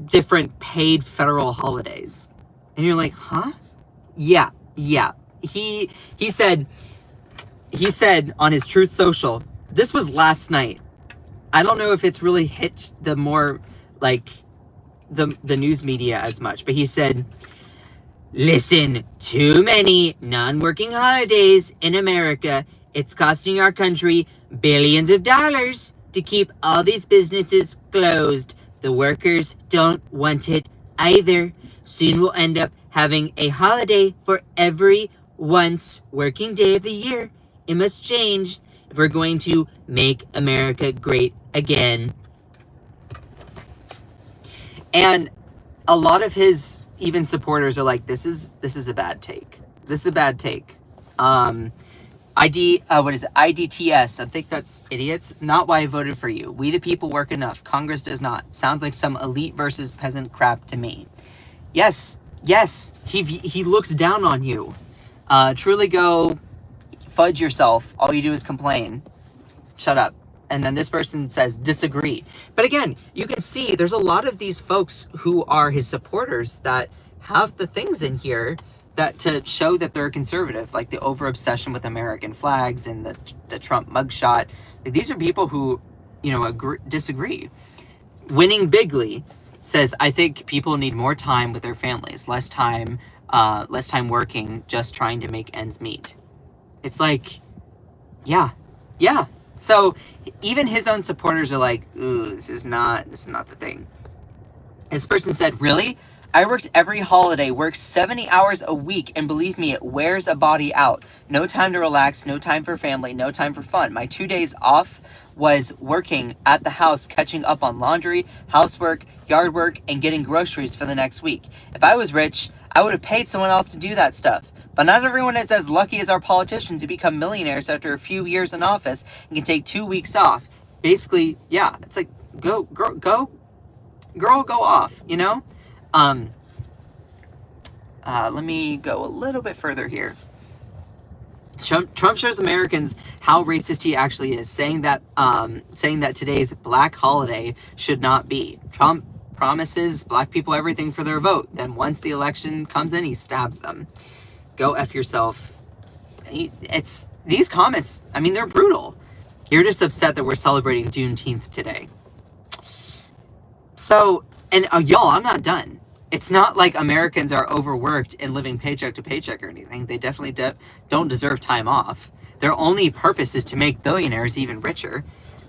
different paid federal holidays. And you're like, huh? Yeah. He said on his Truth Social, this was last night. I don't know if it's really hit the more like the news media as much, but he said, listen, too many non-working holidays in America. It's costing our country billions of dollars to keep all these businesses closed. The workers don't want it either. Soon we'll end up having a holiday for every once working day of the year. It must change if we're going to make America great again. And a lot of his even supporters are like, this is a bad take. This is a bad take. IDTS, I think that's idiots. Not why I voted for you. We the people work enough. Congress does not. Sounds like some elite versus peasant crap to me. Yes. He looks down on you. Truly go fudge yourself. All you do is complain. Shut up. And then this person says disagree. But again, you can see there's a lot of these folks who are his supporters that have the things in here that to show that they're conservative, like the over obsession with American flags and the Trump mugshot. Like, these are people who, disagree. Winning Bigly says, I think people need more time with their families, less time working, just trying to make ends meet. It's like, yeah. So even his own supporters are like, ooh, this is not the thing. This person said, really? I worked every holiday, worked 70 hours a week, and believe me, it wears a body out. No time to relax, no time for family, no time for fun. My 2 days off was working at the house, catching up on laundry, housework, yard work, and getting groceries for the next week. If I was rich, I would have paid someone else to do that stuff. But not everyone is as lucky as our politicians who become millionaires after a few years in office and can take 2 weeks off. Basically, yeah, it's like, girl, go off, you know? Let me go a little bit further here. Trump shows Americans how racist he actually is, saying that today's Black holiday should not be. Trump promises Black people everything for their vote. Then once the election comes in, he stabs them. Go F yourself. It's these comments, I mean, they're brutal. You're just upset that we're celebrating Juneteenth today. So, and y'all, I'm not done. It's not like Americans are overworked and living paycheck to paycheck or anything. They definitely don't deserve time off. Their only purpose is to make billionaires even richer.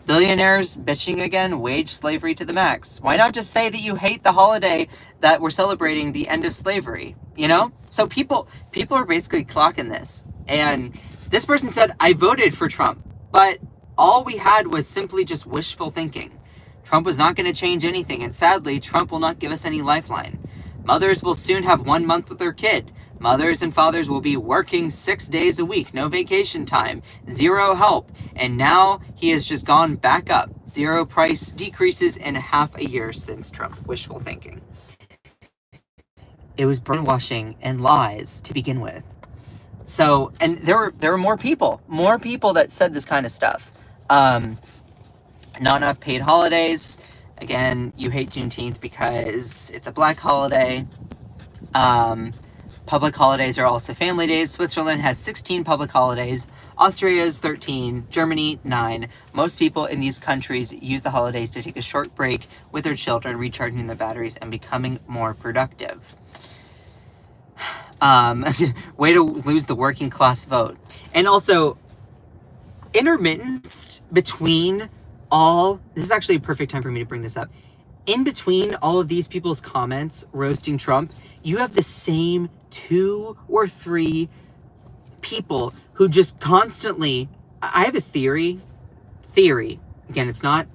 Billionaires bitching again, wage slavery to the max. Why not just say that you hate the holiday that we're celebrating the end of slavery, you know? So people are basically clocking this. And this person said, I voted for Trump, but all we had was simply just wishful thinking. Trump was not going to change anything, and sadly, Trump will not give us any lifeline. Mothers will soon have 1 month with their kid. Mothers and fathers will be working 6 days a week, no vacation time, zero help, and now he has just gone back up. Zero price decreases in half a year since Trump. Wishful thinking. It was brainwashing and lies to begin with. So, and there were more people that said this kind of stuff. Not enough paid holidays. Again, you hate Juneteenth because it's a Black holiday. Public holidays are also family days. Switzerland has 16 public holidays. Austria is 13. Germany, 9. Most people in these countries use the holidays to take a short break with their children, recharging their batteries and becoming more productive. Way to lose the working class vote. And also, intermittence between all... This is actually a perfect time for me to bring this up. In between all of these people's comments roasting Trump, you have the same 2 or 3 people who just constantly... I have a theory. Again, it's not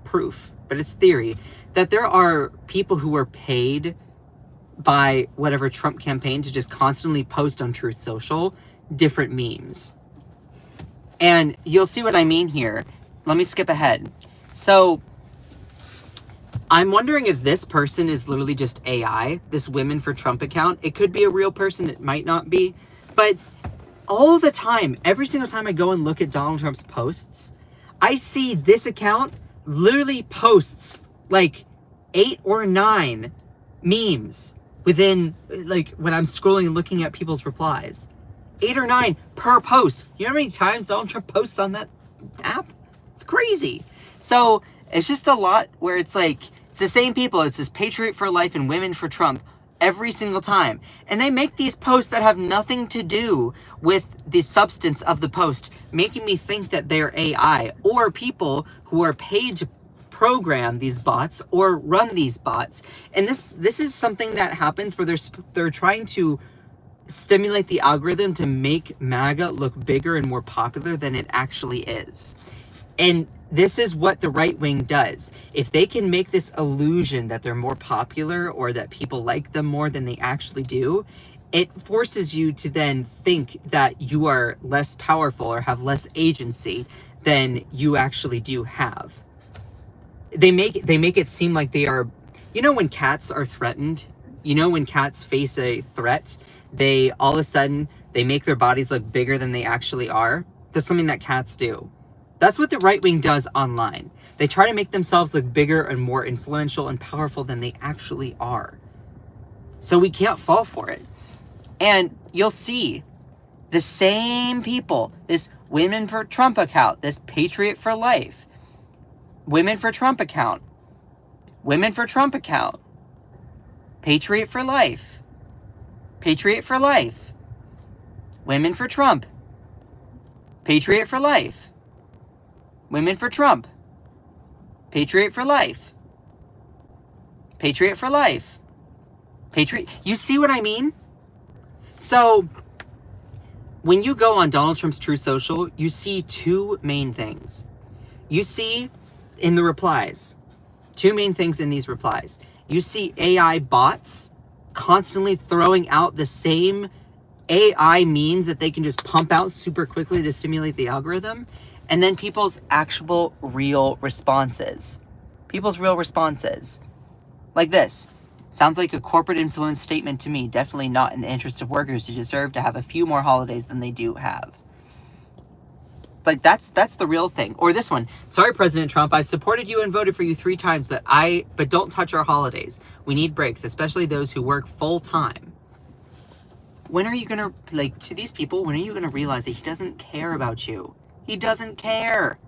proof, but it's theory, that there are people who are paid by whatever Trump campaign to just constantly post on Truth Social different memes. And you'll see what I mean here. Let me skip ahead. So I'm wondering if this person is literally just AI, this Women for Trump account. It could be a real person, it might not be. But all the time, every single time I go and look at Donald Trump's posts, I see this account literally posts like 8 or 9 memes within, like, when I'm scrolling and looking at people's replies. 8 or 9 per post. You know how many times Donald Trump posts on that app? It's crazy. So it's just a lot where it's like, it's the same people. It's this Patriot for Life and Women for Trump every single time. And they make these posts that have nothing to do with the substance of the post, making me think that they're AI or people who are paid to program these bots or run these bots. And this is something that happens where they're trying to stimulate the algorithm to make MAGA look bigger and more popular than it actually is. And this is what the right wing does. If they can make this illusion that they're more popular or that people like them more than they actually do, it forces you to then think that you are less powerful or have less agency than you actually do have. They make it seem like they are, you know, when cats are threatened, you know, when cats face a threat, they all of a sudden, they make their bodies look bigger than they actually are. That's something that cats do. That's what the right wing does online. They try to make themselves look bigger and more influential and powerful than they actually are. So we can't fall for it. And you'll see the same people, this Women for Trump account, this Patriot for Life, Women for Trump account, Women for Trump account, Patriot for Life, Patriot for Life, Women for Trump, Patriot for Life, Women for Trump. Patriot for life. Patriot for life. Patriot. You see what I mean? So, when you go on Donald Trump's Truth Social, you see two main things. You see in the replies, two main things in these replies. You see AI bots constantly throwing out the same AI memes that they can just pump out super quickly to stimulate the algorithm. And then people's actual real responses. People's real responses. Like this. Sounds like a corporate influence statement to me. Definitely not in the interest of workers who deserve to have a few more holidays than they do have. Like, that's the real thing. Or this one. Sorry, President Trump, I supported you and voted for you 3 times, but don't touch our holidays. We need breaks, especially those who work full time. When are you gonna, like, to these people, when are you gonna realize that he doesn't care about you? He doesn't care.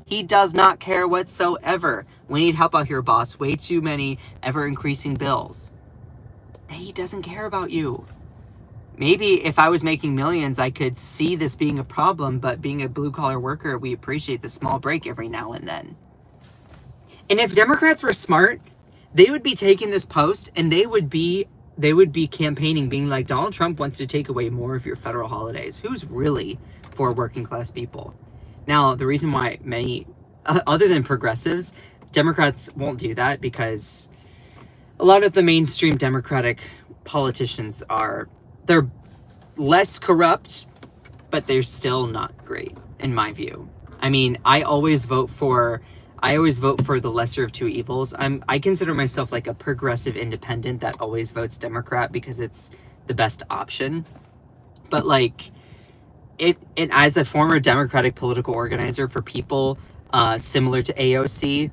He does not care whatsoever. We need help out here, boss. Way too many ever-increasing bills. He doesn't care about you. Maybe if I was making millions, I could see this being a problem, but being a blue-collar worker, we appreciate the small break every now and then. And if Democrats were smart, they would be taking this post and they would be campaigning, being like, Donald Trump wants to take away more of your federal holidays. Who's really for working-class people? Now, the reason why many, other than progressives, Democrats won't do that because a lot of the mainstream Democratic politicians they're less corrupt, but they're still not great, in my view. I mean, I always vote for the lesser of two evils. I consider myself like a progressive independent that always votes Democrat because it's the best option. But like, it as a former Democratic political organizer for people similar to AOC,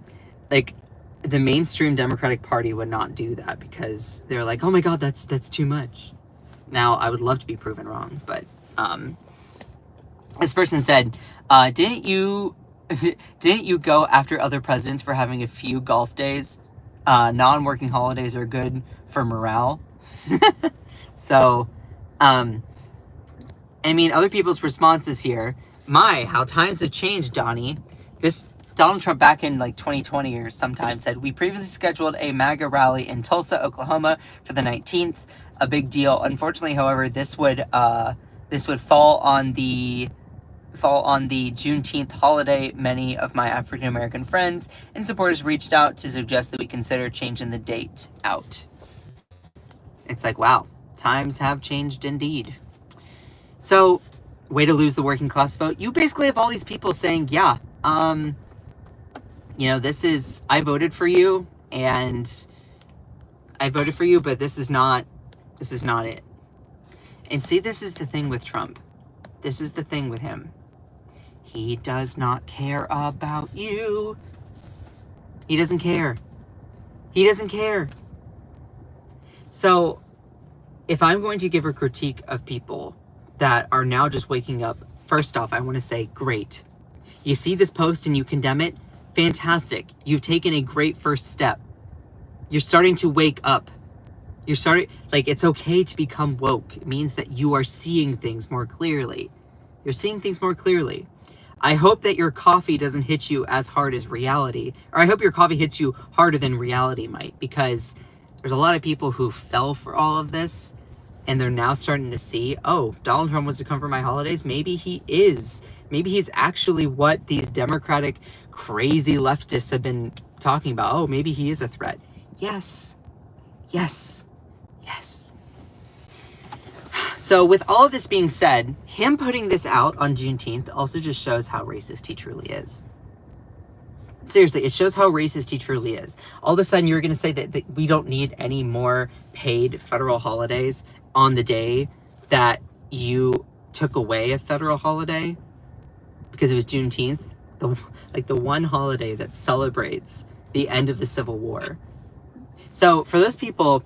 like the mainstream Democratic Party would not do that because they're like, oh my God, that's too much. Now, I would love to be proven wrong, but this person said, didn't you go after other presidents for having a few golf days? Non-working holidays are good for morale. So, I mean, other people's responses here. My, how times have changed, Donnie. This Donald Trump back in like 2020 or sometime said, we previously scheduled a MAGA rally in Tulsa, Oklahoma for the 19th. A big deal. Unfortunately, however, this would fall on the Juneteenth holiday. Many of my African American friends and supporters reached out to suggest that we consider changing the date out. It's like, wow, times have changed indeed. So, way to lose the working class vote. You basically have all these people saying, yeah, you know, I voted for you, but this is not it. And see, this is the thing with Trump. This is the thing with him. He does not care about you. He doesn't care. He doesn't care. So, if I'm going to give a critique of people that are now just waking up, first off, I want to say, great. You see this post and you condemn it? Fantastic. You've taken a great first step. You're starting to wake up. It's okay to become woke. It means that you are seeing things more clearly. You're seeing things more clearly. I hope that your coffee doesn't hit you as hard as reality, or I hope your coffee hits you harder than reality might, because there's a lot of people who fell for all of this, and they're now starting to see, oh, Donald Trump wants to come for my holidays. Maybe he is. Maybe he's actually what these Democratic crazy leftists have been talking about. Oh, maybe he is a threat. Yes. Yes. Yes. So with all of this being said, him putting this out on Juneteenth also just shows how racist he truly is. Seriously, it shows how racist he truly is. All of a sudden, you're going to say that we don't need any more paid federal holidays on the day that you took away a federal holiday because it was Juneteenth, the one holiday that celebrates the end of the Civil War. So for those people,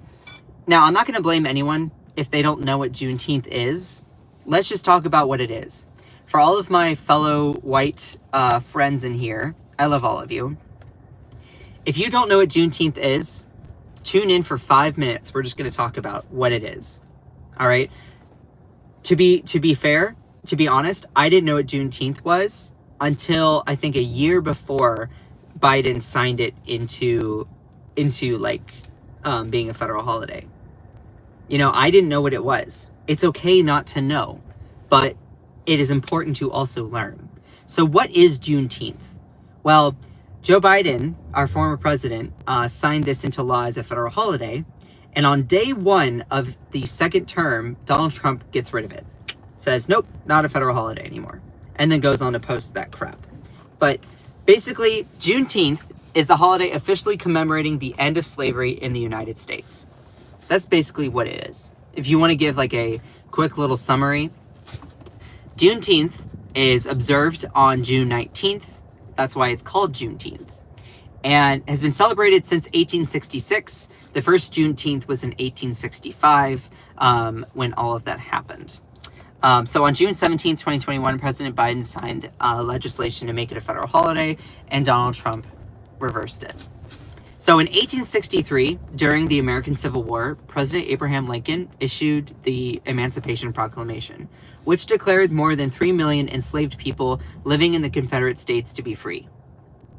now I'm not going to blame anyone if they don't know what Juneteenth is. Let's just talk about what it is. For all of my fellow white friends in here, I love all of you. If you don't know what Juneteenth is, tune in for 5 minutes. We're just going to talk about what it is. All right? To be fair, to be honest, I didn't know what Juneteenth was until I think a year before Biden signed it into like being a federal holiday. You know, I didn't know what it was. It's okay not to know, but it is important to also learn. So what is Juneteenth? Well, Joe Biden, our former president, signed this into law as a federal holiday. And on day one of the second term, Donald Trump gets rid of it. Says, nope, not a federal holiday anymore. And then goes on to post that crap. But basically, Juneteenth is the holiday officially commemorating the end of slavery in the United States. That's basically what it is. If you want to give like a quick little summary, Juneteenth is observed on June 19th. That's why it's called Juneteenth. And has been celebrated since 1866. The first Juneteenth was in 1865 when all of that happened. So on June 17th, 2021, President Biden signed legislation to make it a federal holiday, and Donald Trump reversed it. So in 1863, during the American Civil War, President Abraham Lincoln issued the Emancipation Proclamation, which declared more than 3 million enslaved people living in the Confederate States to be free.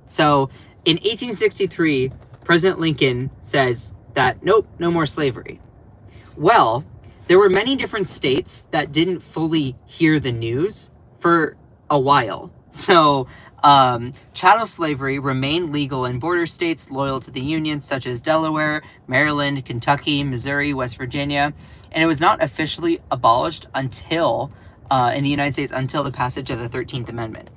So in 1863, President Lincoln says that, nope, no more slavery. Well, there were many different states that didn't fully hear the news for a while. So chattel slavery remained legal in border states loyal to the Union, such as Delaware, Maryland, Kentucky, Missouri, West Virginia, and it was not officially abolished until in the United States until the passage of the 13th Amendment.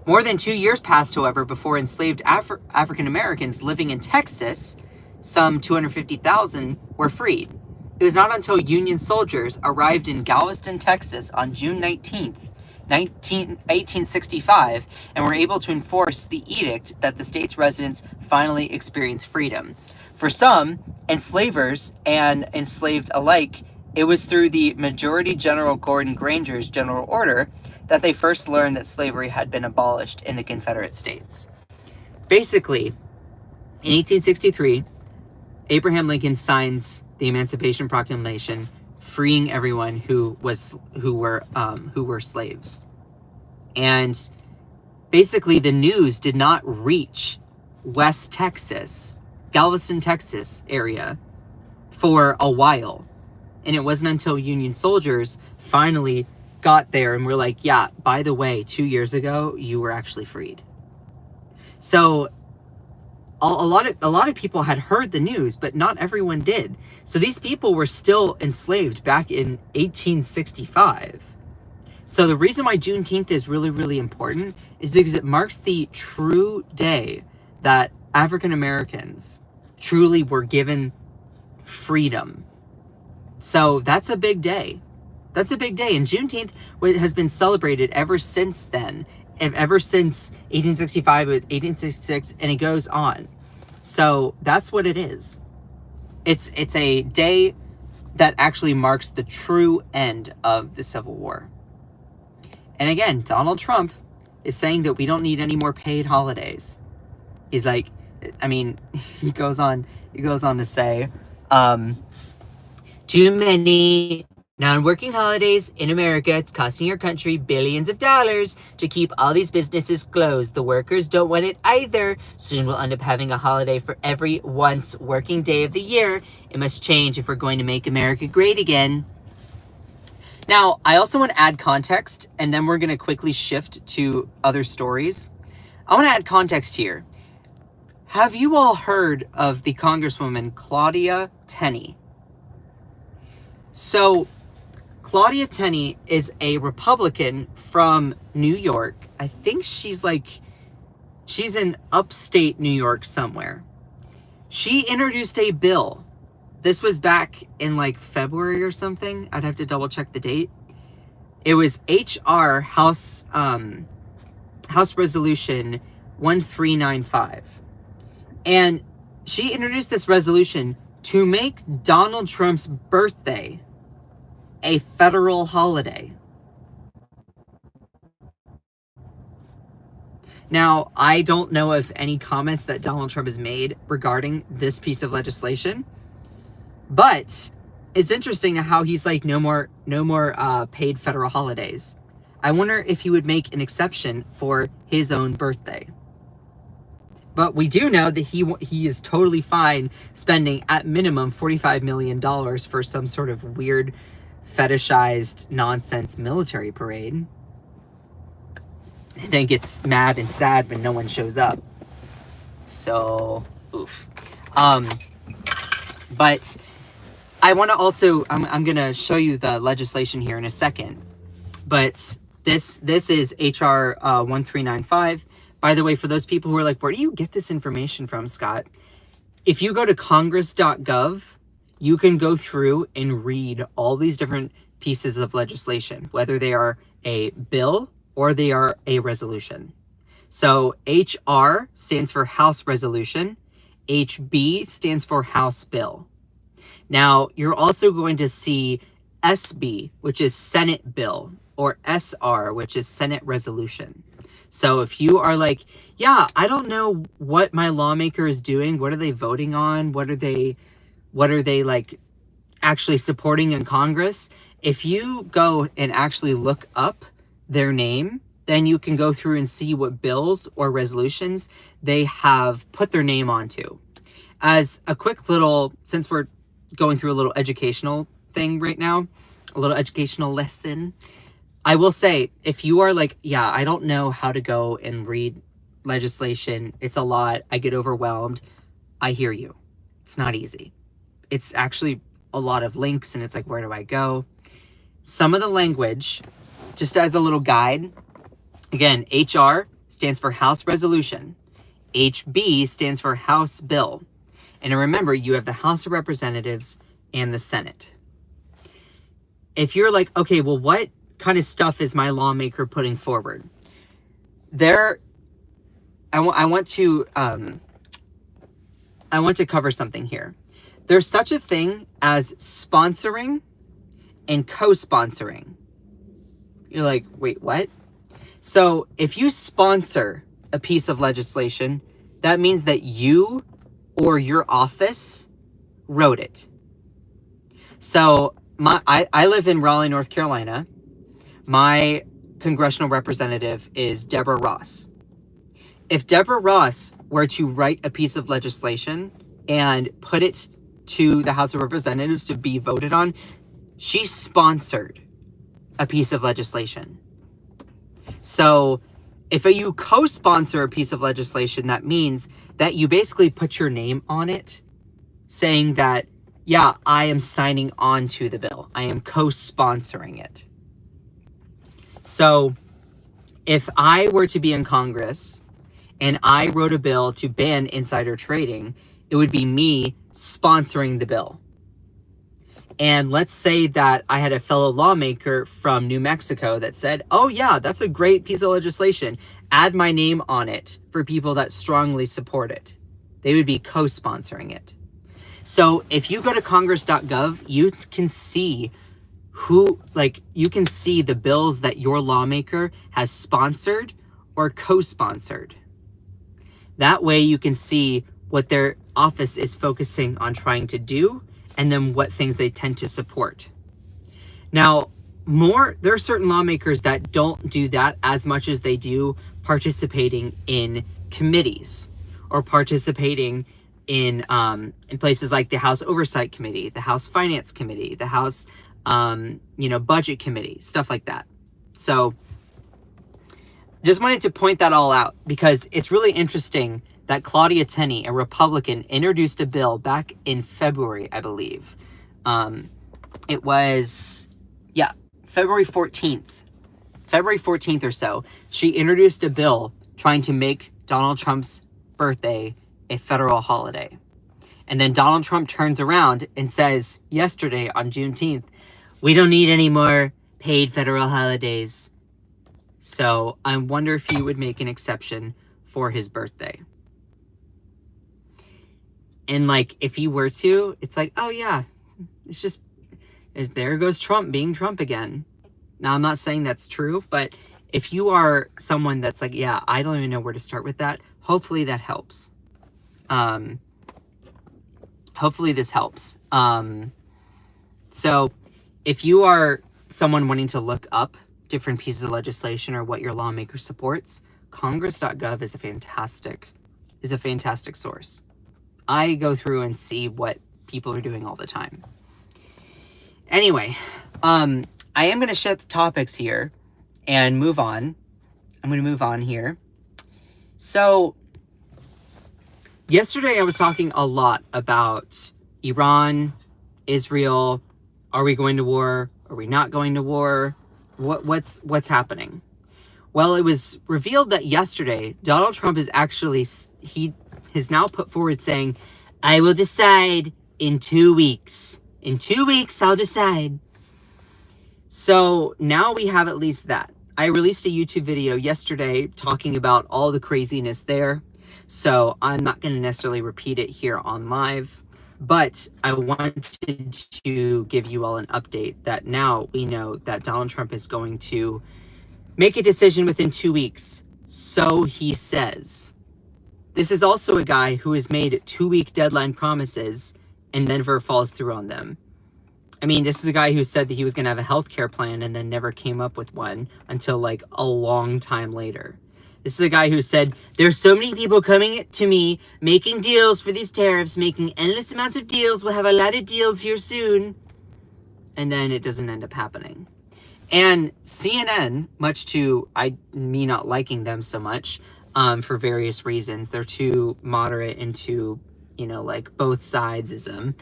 More than 2 years passed, however, before enslaved African Americans living in Texas, some 250,000, were freed. It was not until Union soldiers arrived in Galveston, Texas on June 19th, 1865, and were able to enforce the edict that the state's residents finally experienced freedom. For some, enslavers and enslaved alike, it was through the Majority General Gordon Granger's general order that they first learned that slavery had been abolished in the Confederate States. Basically, in 1863, Abraham Lincoln signs the Emancipation Proclamation, freeing everyone who were slaves. And basically, the news did not reach West Texas, Galveston, Texas area for a while. And it wasn't until Union soldiers finally got there and were like, yeah, by the way, 2 years ago, you were actually freed. So a lot of people had heard the news, but not everyone did. So these people were still enslaved back in 1865. So the reason why Juneteenth is really, really important is because it marks the true day that African Americans truly were given freedom. So that's a big day. That's a big day. And Juneteenth has been celebrated ever since then. Ever since 1865, it was 1866, and it goes on. So that's what it is. It's a day that actually marks the true end of the Civil War. And again, Donald Trump is saying that we don't need any more paid holidays. He's like, I mean, he goes on to say, too many non-working holidays in America. It's costing your country billions of dollars to keep all these businesses closed. The workers don't want it either. Soon we'll end up having a holiday for every once working day of the year. It must change if we're going to make America great again. Now, I also want to add context, and then we're going to quickly shift to other stories. I want to add context here. Have you all heard of the Congresswoman Claudia Tenney? So, Claudia Tenney is a Republican from New York. I think she's in upstate New York somewhere. She introduced a bill. This was back in February or something. I'd have to double check the date. It was HR House Resolution 1395. And she introduced this resolution to make Donald Trump's birthday a federal holiday. Now, I don't know of any comments that Donald Trump has made regarding this piece of legislation, but it's interesting how he's like, no more paid federal holidays. I wonder if he would make an exception for his own birthday. But we do know that he is totally fine spending at minimum $45 million for some sort of weird fetishized nonsense military parade. And then gets mad and sad when no one shows up. So, oof. But I want to also, I'm going to show you the legislation here in a second. But this is HR 1395. By the way, for those people who are like, where do you get this information from, Scott? If you go to congress.gov, you can go through and read all these different pieces of legislation, whether they are a bill or they are a resolution. So HR stands for House Resolution. HB stands for House Bill. Now, you're also going to see SB, which is Senate Bill, or SR, which is Senate Resolution. So if you are like, yeah, I don't know what my lawmaker is doing, what are they voting on, what are they like actually supporting in Congress, if you go and actually look up their name, then you can go through and see what bills or resolutions they have put their name onto. As a quick little, since we're going through a little educational thing right now, a little educational lesson, I will say, if you are like, yeah, I don't know how to go and read legislation, it's a lot, I get overwhelmed, I hear you. It's not easy. It's actually a lot of links, and it's like, where do I go? Some of the language, just as a little guide, again, HR stands for House Resolution. HB stands for House Bill. And remember, you have the House of Representatives and the Senate. If you're like, okay, well, what kind of stuff is my lawmaker putting forward? I want to cover something here. There's such a thing as sponsoring and co-sponsoring. You're like, wait, what? So if you sponsor a piece of legislation, that means that you or your office wrote it. So I live in Raleigh, North Carolina. My congressional representative is Deborah Ross. If Deborah Ross were to write a piece of legislation and put it to the House of Representatives to be voted on, she sponsored a piece of legislation. So if you co-sponsor a piece of legislation, that means that you basically put your name on it, saying that, yeah, I am signing on to the bill. I am co-sponsoring it. So if I were to be in Congress and I wrote a bill to ban insider trading, it would be me sponsoring the bill. And let's say that I had a fellow lawmaker from New Mexico that said, oh yeah, that's a great piece of legislation. Add my name on it for people that strongly support it. They would be co-sponsoring it. So if you go to congress.gov, you can see you can see the bills that your lawmaker has sponsored or co-sponsored. That way you can see what their office is focusing on trying to do, and then what things they tend to support. Now, there are certain lawmakers that don't do that as much as they do participating in committees or participating in places like the House Oversight Committee, the House Finance Committee, the House Budget Committee, stuff like that. So just wanted to point that all out because it's really interesting that Claudia Tenney, a Republican, introduced a bill back in February, I believe. It was, February 14th. February 14th or so, she introduced a bill trying to make Donald Trump's birthday a federal holiday. And then Donald Trump turns around and says yesterday on Juneteenth, we don't need any more paid federal holidays. So I wonder if he would make an exception for his birthday. And if he were to, it's like, oh yeah, there goes Trump being Trump again. Now, I'm not saying that's true, but if you are someone that's like, yeah, I don't even know where to start with that, hopefully that helps. Hopefully this helps. So if you are someone wanting to look up different pieces of legislation or what your lawmaker supports, congress.gov is a fantastic source. I go through and see what people are doing all the time. Anyway, I am going to shift topics here and move on. I'm going to move on here. So, yesterday I was talking a lot about Iran, Israel. Are we going to war? Are we not going to war? What's happening? Well, it was revealed that yesterday, Donald Trump is actually, he has now put forward saying, I will decide in 2 weeks. In 2 weeks, I'll decide. So now we have at least that. I released a YouTube video yesterday talking about all the craziness there. So I'm not going to necessarily repeat it here on live. But I wanted to give you all an update that now we know that Donald Trump is going to make a decision within 2 weeks. So he says. This is also a guy who has made 2-week deadline promises and never follows through on them. I mean, this is a guy who said that he was going to have a healthcare plan and then never came up with one until like a long time later. This is a guy who said, there's so many people coming to me, making deals for these tariffs, making endless amounts of deals. We'll have a lot of deals here soon. And then it doesn't end up happening. And CNN, much to me not liking them so much, for various reasons. They're too moderate and too, like both sides-ism.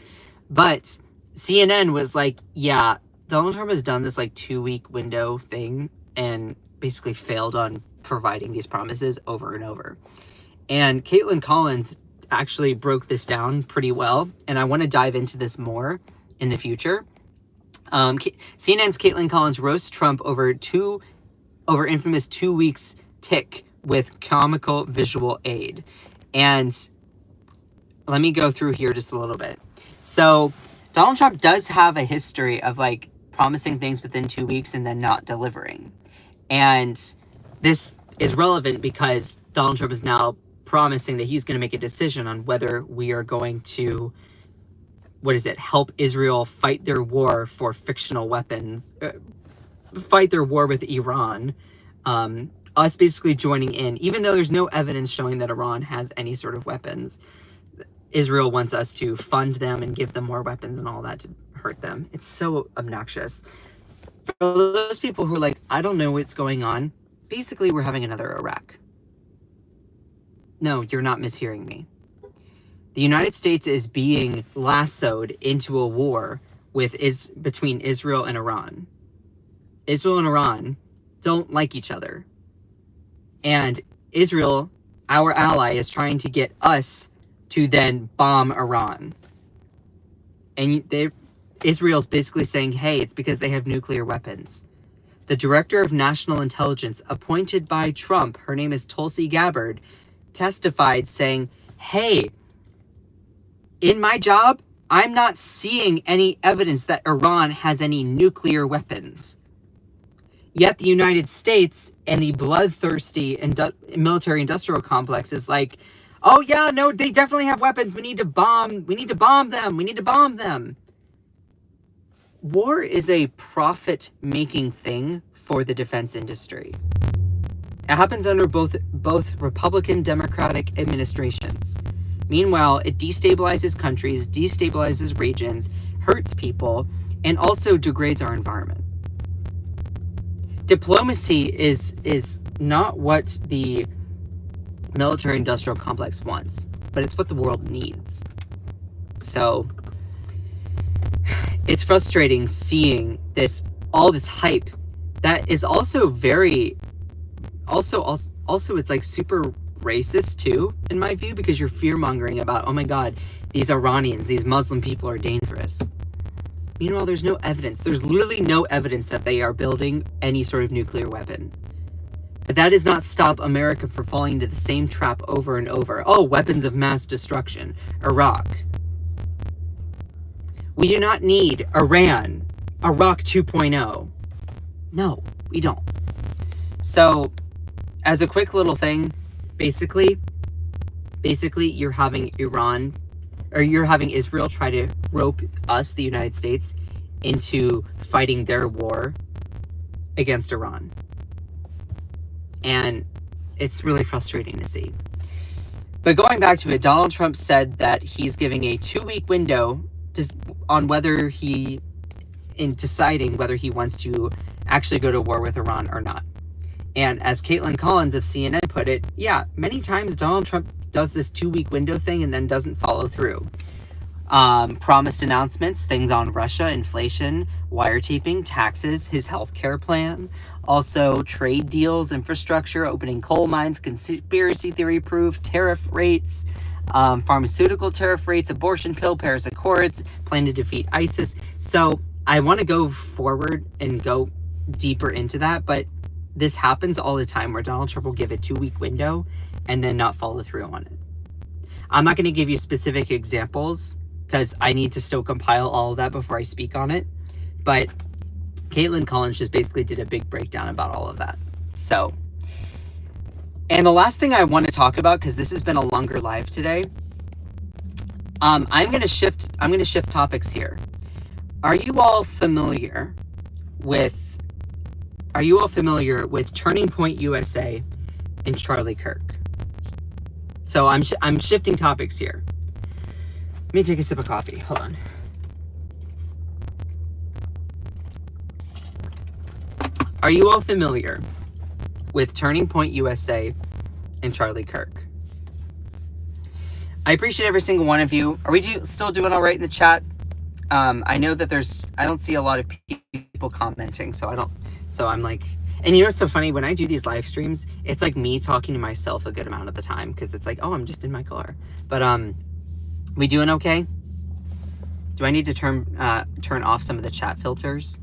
But CNN was like, yeah, Donald Trump has done this like 2-week window thing and basically failed on providing these promises over and over. And Caitlin Collins actually broke this down pretty well, and I want to dive into this more in the future. CNN's Caitlin Collins roasts Trump over infamous 2 weeks tick with comical visual aid. And let me go through here just a little bit. So Donald Trump does have a history of like promising things within 2 weeks and then not delivering. And this is relevant because Donald Trump is now promising that he's going to make a decision on whether we are going to, help Israel fight their war for fictional weapons, fight their war with Iran, us basically joining in, even though there's no evidence showing that Iran has any sort of weapons. Israel wants us to fund them and give them more weapons and all that to hurt them. It's so obnoxious. For those people who are like, I don't know what's going on, basically we're having another Iraq. No, you're not mishearing me. The United States is being lassoed into a war between Israel and Iran. Israel and Iran don't like each other. And Israel, our ally, is trying to get us to then bomb Iran. And Israel's basically saying, hey, it's because they have nuclear weapons. The director of national intelligence appointed by Trump, her name is Tulsi Gabbard, testified saying, hey, in my job, I'm not seeing any evidence that Iran has any nuclear weapons. Yet the United States and the bloodthirsty military-industrial complex is like, oh yeah, no, they definitely have weapons. We need to bomb them. War is a profit-making thing for the defense industry. It happens under both Republican, Democratic administrations. Meanwhile, it destabilizes countries, destabilizes regions, hurts people, and also degrades our environment. Diplomacy is not what the military-industrial complex wants, but it's what the world needs. So it's frustrating seeing all this hype that is also very, also it's like super racist too, in my view, because you're fear-mongering about, oh my god, these Iranians, these Muslim people are dangerous. Meanwhile, there's no evidence. There's literally no evidence that they are building any sort of nuclear weapon. But that does not stop America from falling into the same trap over and over. Oh, weapons of mass destruction. Iraq. We do not need Iran. Iraq 2.0. No, we don't. So, as a quick little thing, basically you're having Israel try to rope us, the United States, into fighting their war against Iran. And it's really frustrating to see. But going back to it, Donald Trump said that he's giving a 2-week window on whether in deciding whether he wants to actually go to war with Iran or not. And as Caitlin Collins of CNN put it, yeah, many times Donald Trump does this 2-week window thing and then doesn't follow through. Promised announcements, things on Russia, inflation, wiretapping, taxes, his healthcare plan, also trade deals, infrastructure, opening coal mines, conspiracy theory proof, tariff rates, pharmaceutical tariff rates, abortion pill, Paris Accords, plan to defeat ISIS. So I want to go forward and go deeper into that, but this happens all the time where Donald Trump will give a 2-week window and then not follow through on it. I'm not going to give you specific examples because I need to still compile all of that before I speak on it. But Caitlin Collins just basically did a big breakdown about all of that. So, and the last thing I want to talk about, because this has been a longer live today, I'm going to shift topics here. Are you all familiar with Turning Point USA and Charlie Kirk? So I'm shifting topics here. Let me take a sip of coffee. Hold on. Are you all familiar with Turning Point USA and Charlie Kirk? I appreciate every single one of you. Are we still doing all right in the chat? I know that I don't see a lot of people commenting, so I'm like, and you know what's so funny? When I do these live streams, it's like me talking to myself a good amount of the time, because it's like, oh, I'm just in my car. But we doing okay? Do I need to turn off some of the chat filters?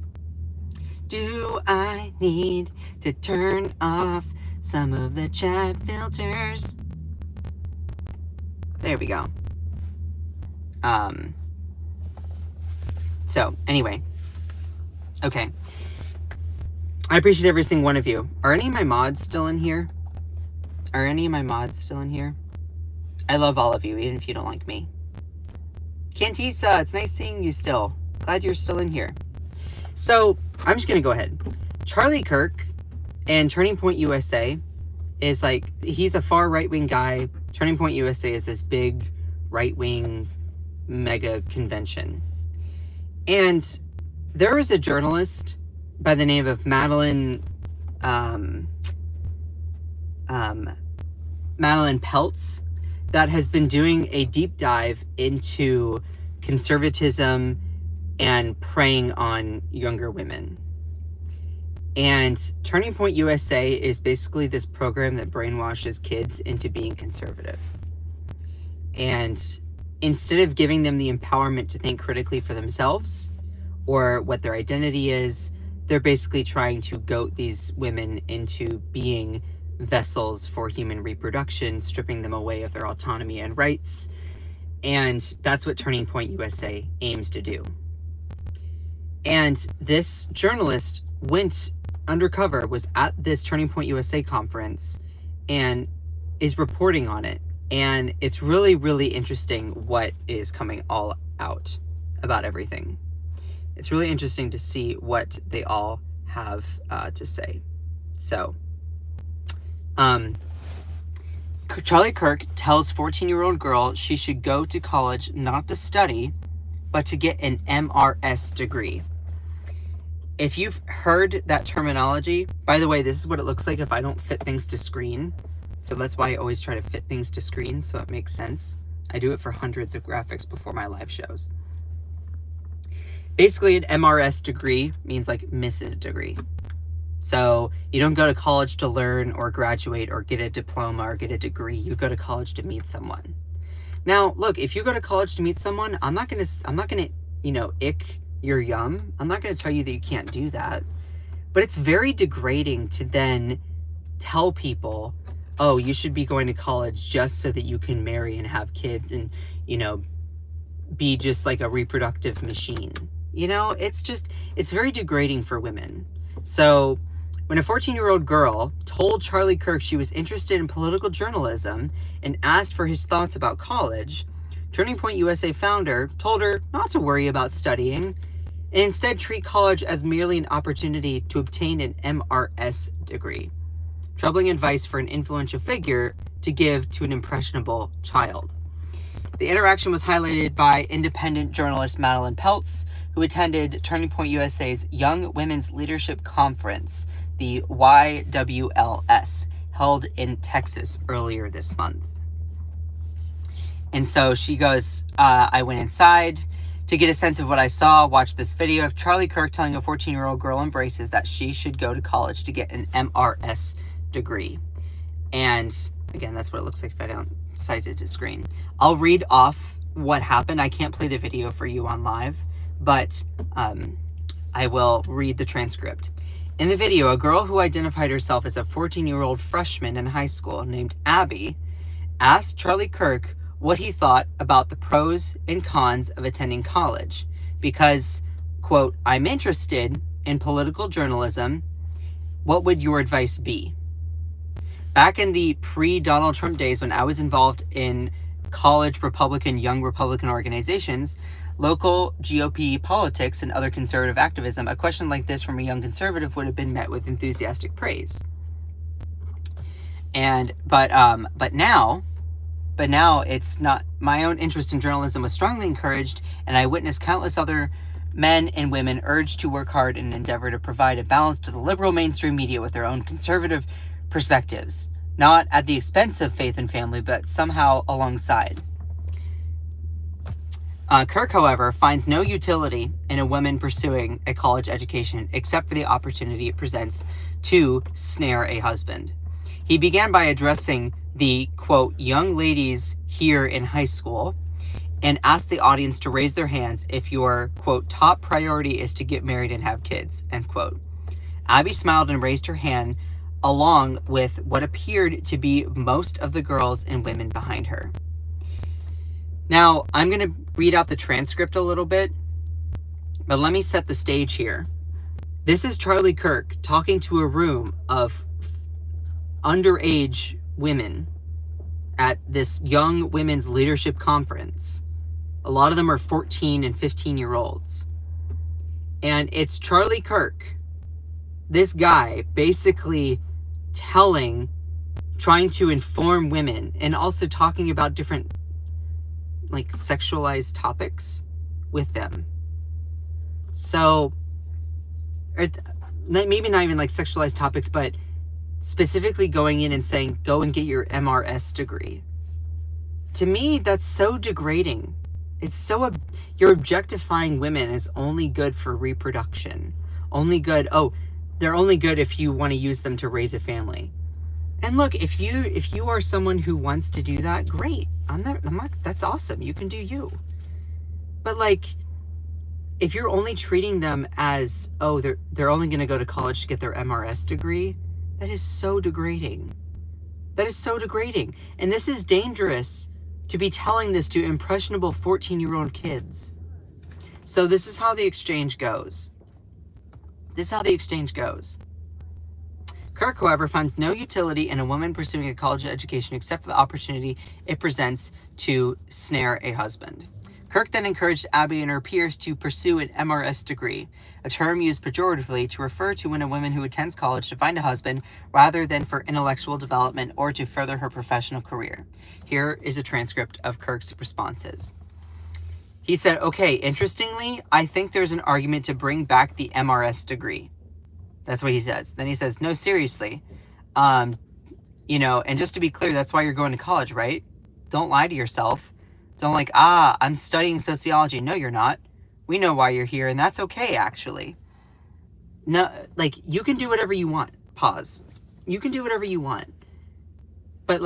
Do I need to turn off some of the chat filters? There we go. So anyway, okay. I appreciate every single one of you. Are any of my mods still in here? I love all of you, even if you don't like me. Cantisa, it's nice seeing you still. Glad you're still in here. So, I'm just going to go ahead. Charlie Kirk and Turning Point USA is like, he's a far right-wing guy. Turning Point USA is this big right-wing mega convention. And there was a journalist by the name of Madeline Peltz that has been doing a deep dive into conservatism and preying on younger women. And Turning Point USA is basically this program that brainwashes kids into being conservative. And instead of giving them the empowerment to think critically for themselves or what their identity is, they're basically trying to goat these women into being vessels for human reproduction, stripping them away of their autonomy and rights. And that's what Turning Point USA aims to do. And this journalist went undercover, was at this Turning Point USA conference, and is reporting on it. And it's really, really interesting what is coming all out about everything. It's really interesting to see what they all have to say. So, Charlie Kirk tells 14-year-old girl she should go to college not to study, but to get an MRS degree. If you've heard that terminology, by the way, this is what it looks like if I don't fit things to screen. So that's why I always try to fit things to screen so it makes sense. I do it for hundreds of graphics before my live shows. Basically, an MRS degree means like Mrs. degree. So you don't go to college to learn or graduate or get a diploma or get a degree. You go to college to meet someone. Now, look, if you go to college to meet someone, I'm not gonna, ick your yum. I'm not gonna tell you that you can't do that. But it's very degrading to then tell people, oh, you should be going to college just so that you can marry and have kids and, be just like a reproductive machine. It's very degrading for women. So when a 14-year-old girl told Charlie Kirk she was interested in political journalism and asked for his thoughts about college, Turning Point USA founder told her not to worry about studying and instead treat college as merely an opportunity to obtain an MRS degree. Troubling advice for an influential figure to give to an impressionable child. The interaction was highlighted by independent journalist Madeline Peltz, who attended Turning Point USA's Young Women's Leadership Conference, the YWLS, held in Texas earlier this month. And so she goes, I went inside to get a sense of what I saw, watched this video of Charlie Kirk telling a 14-year-old girl in braces that she should go to college to get an MRS degree. And again, that's what it looks like if I don't cite it to screen. I'll read off what happened. I can't play the video for you on live, but I will read the transcript. In the video, a girl who identified herself as a 14-year-old freshman in high school named Abby asked Charlie Kirk what he thought about the pros and cons of attending college because, quote, I'm interested in political journalism. What would your advice be? Back in the pre-Donald Trump days when I was involved in college young Republican organizations, local GOP politics, and other conservative activism, a question like this from a young conservative would have been met with enthusiastic praise. But now it's not. My own interest in journalism was strongly encouraged, and I witnessed countless other men and women urged to work hard in an endeavor to provide a balance to the liberal mainstream media with their own conservative perspectives, not at the expense of faith and family, but somehow alongside. Kirk, however, finds no utility in a woman pursuing a college education except for the opportunity it presents to snare a husband. He began by addressing the, quote, young ladies here in high school and asked the audience to raise their hands if your, quote, top priority is to get married and have kids, end quote. Abby smiled and raised her hand along with what appeared to be most of the girls and women behind her. Now, I'm going to read out the transcript a little bit, but let me set the stage here. This is Charlie Kirk talking to a room of underage women at this Young Women's Leadership Conference. A lot of them are 14 and 15-year-olds. And it's Charlie Kirk, this guy, basically trying to inform women and also talking about different like sexualized topics with them. So maybe not even like sexualized topics, but specifically going in and saying, go and get your MRS degree. To me, that's so degrading. It's so, you're objectifying women as only good for reproduction. Only good, they're only good if you want to use them to raise a family. And look, if you are someone who wants to do that, great. I'm not, that's awesome. You can do you. But like, if you're only treating them as, they're only going to go to college to get their MRS degree, that is so degrading. That is so degrading. And this is dangerous to be telling this to impressionable 14-year-old kids. So this is how the exchange goes. Kirk, however, finds no utility in a woman pursuing a college education except for the opportunity it presents to snare a husband. Kirk then encouraged Abby and her peers to pursue an MRS degree, a term used pejoratively to refer to when a woman who attends college to find a husband rather than for intellectual development or to further her professional career. Here is a transcript of Kirk's responses. He said, okay, interestingly, I think there's an argument to bring back the MRS degree. That's what he says. Then he says, no, seriously. And just to be clear, that's why you're going to college, right? Don't lie to yourself. Don't I'm studying sociology. No, you're not. We know why you're here, and that's okay, actually. No, you can do whatever you want. Pause. You can do whatever you want. But,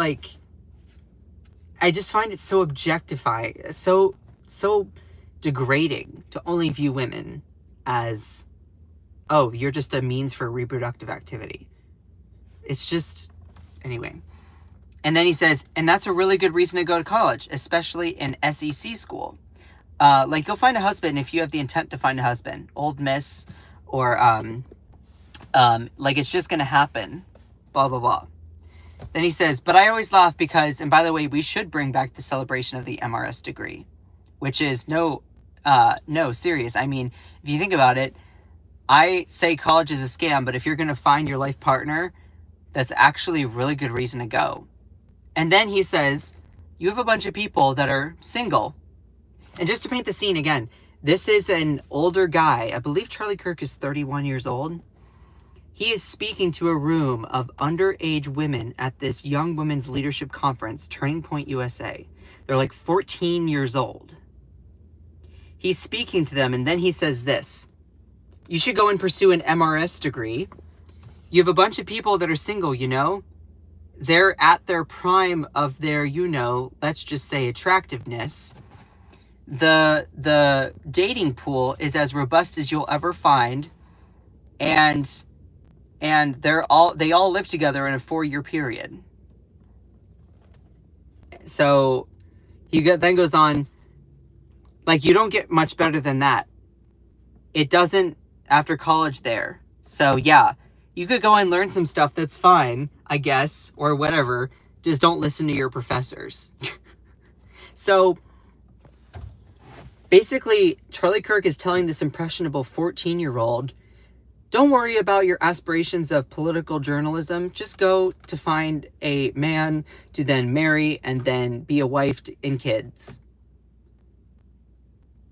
I just find it so objectifying, so degrading to only view women as, you're just a means for reproductive activity. It's just, anyway. And then he says, and that's a really good reason to go to college, especially in SEC school. Go find a husband if you have the intent to find a husband. Old Miss, or, it's just going to happen. Blah, blah, blah. Then he says, but I always laugh because, and by the way, we should bring back the celebration of the MRS degree, which is no no, serious. I mean, if you think about it, I say college is a scam, but if you're going to find your life partner, that's actually a really good reason to go. And then he says, you have a bunch of people that are single. And just to paint the scene again, this is an older guy. I believe Charlie Kirk is 31 years old. He is speaking to a room of underage women at this Young Women's Leadership Conference, Turning Point USA. They're like 14 years old. He's speaking to them, and then he says this: you should go and pursue an MRS degree. You have a bunch of people that are single, you know? They're at their prime of their, you know, let's just say attractiveness. The dating pool is as robust as you'll ever find, and they all live together in a 4-year period. So he then goes on, like, you don't get much better than that. It doesn't after college there. So yeah, you could go and learn some stuff, that's fine, I guess, or whatever. Just don't listen to your professors. So basically, Charlie Kirk is telling this impressionable 14-year-old, don't worry about your aspirations of political journalism. Just go to find a man to then marry and then be a wife and kids.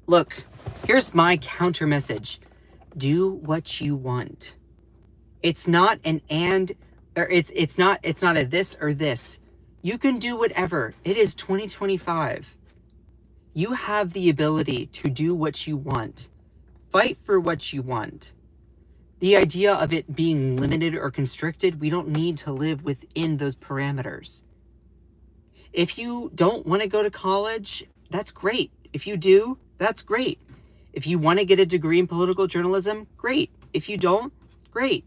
Look, here's my counter message. Do what you want. It's not an and, or it's not a this or this. You can do whatever. It is 2025. You have the ability to do what you want. Fight for what you want. The idea of it being limited or constricted, we don't need to live within those parameters. If you don't want to go to college, that's great. If you do, that's great. If you want to get a degree in political journalism, great. If you don't, great.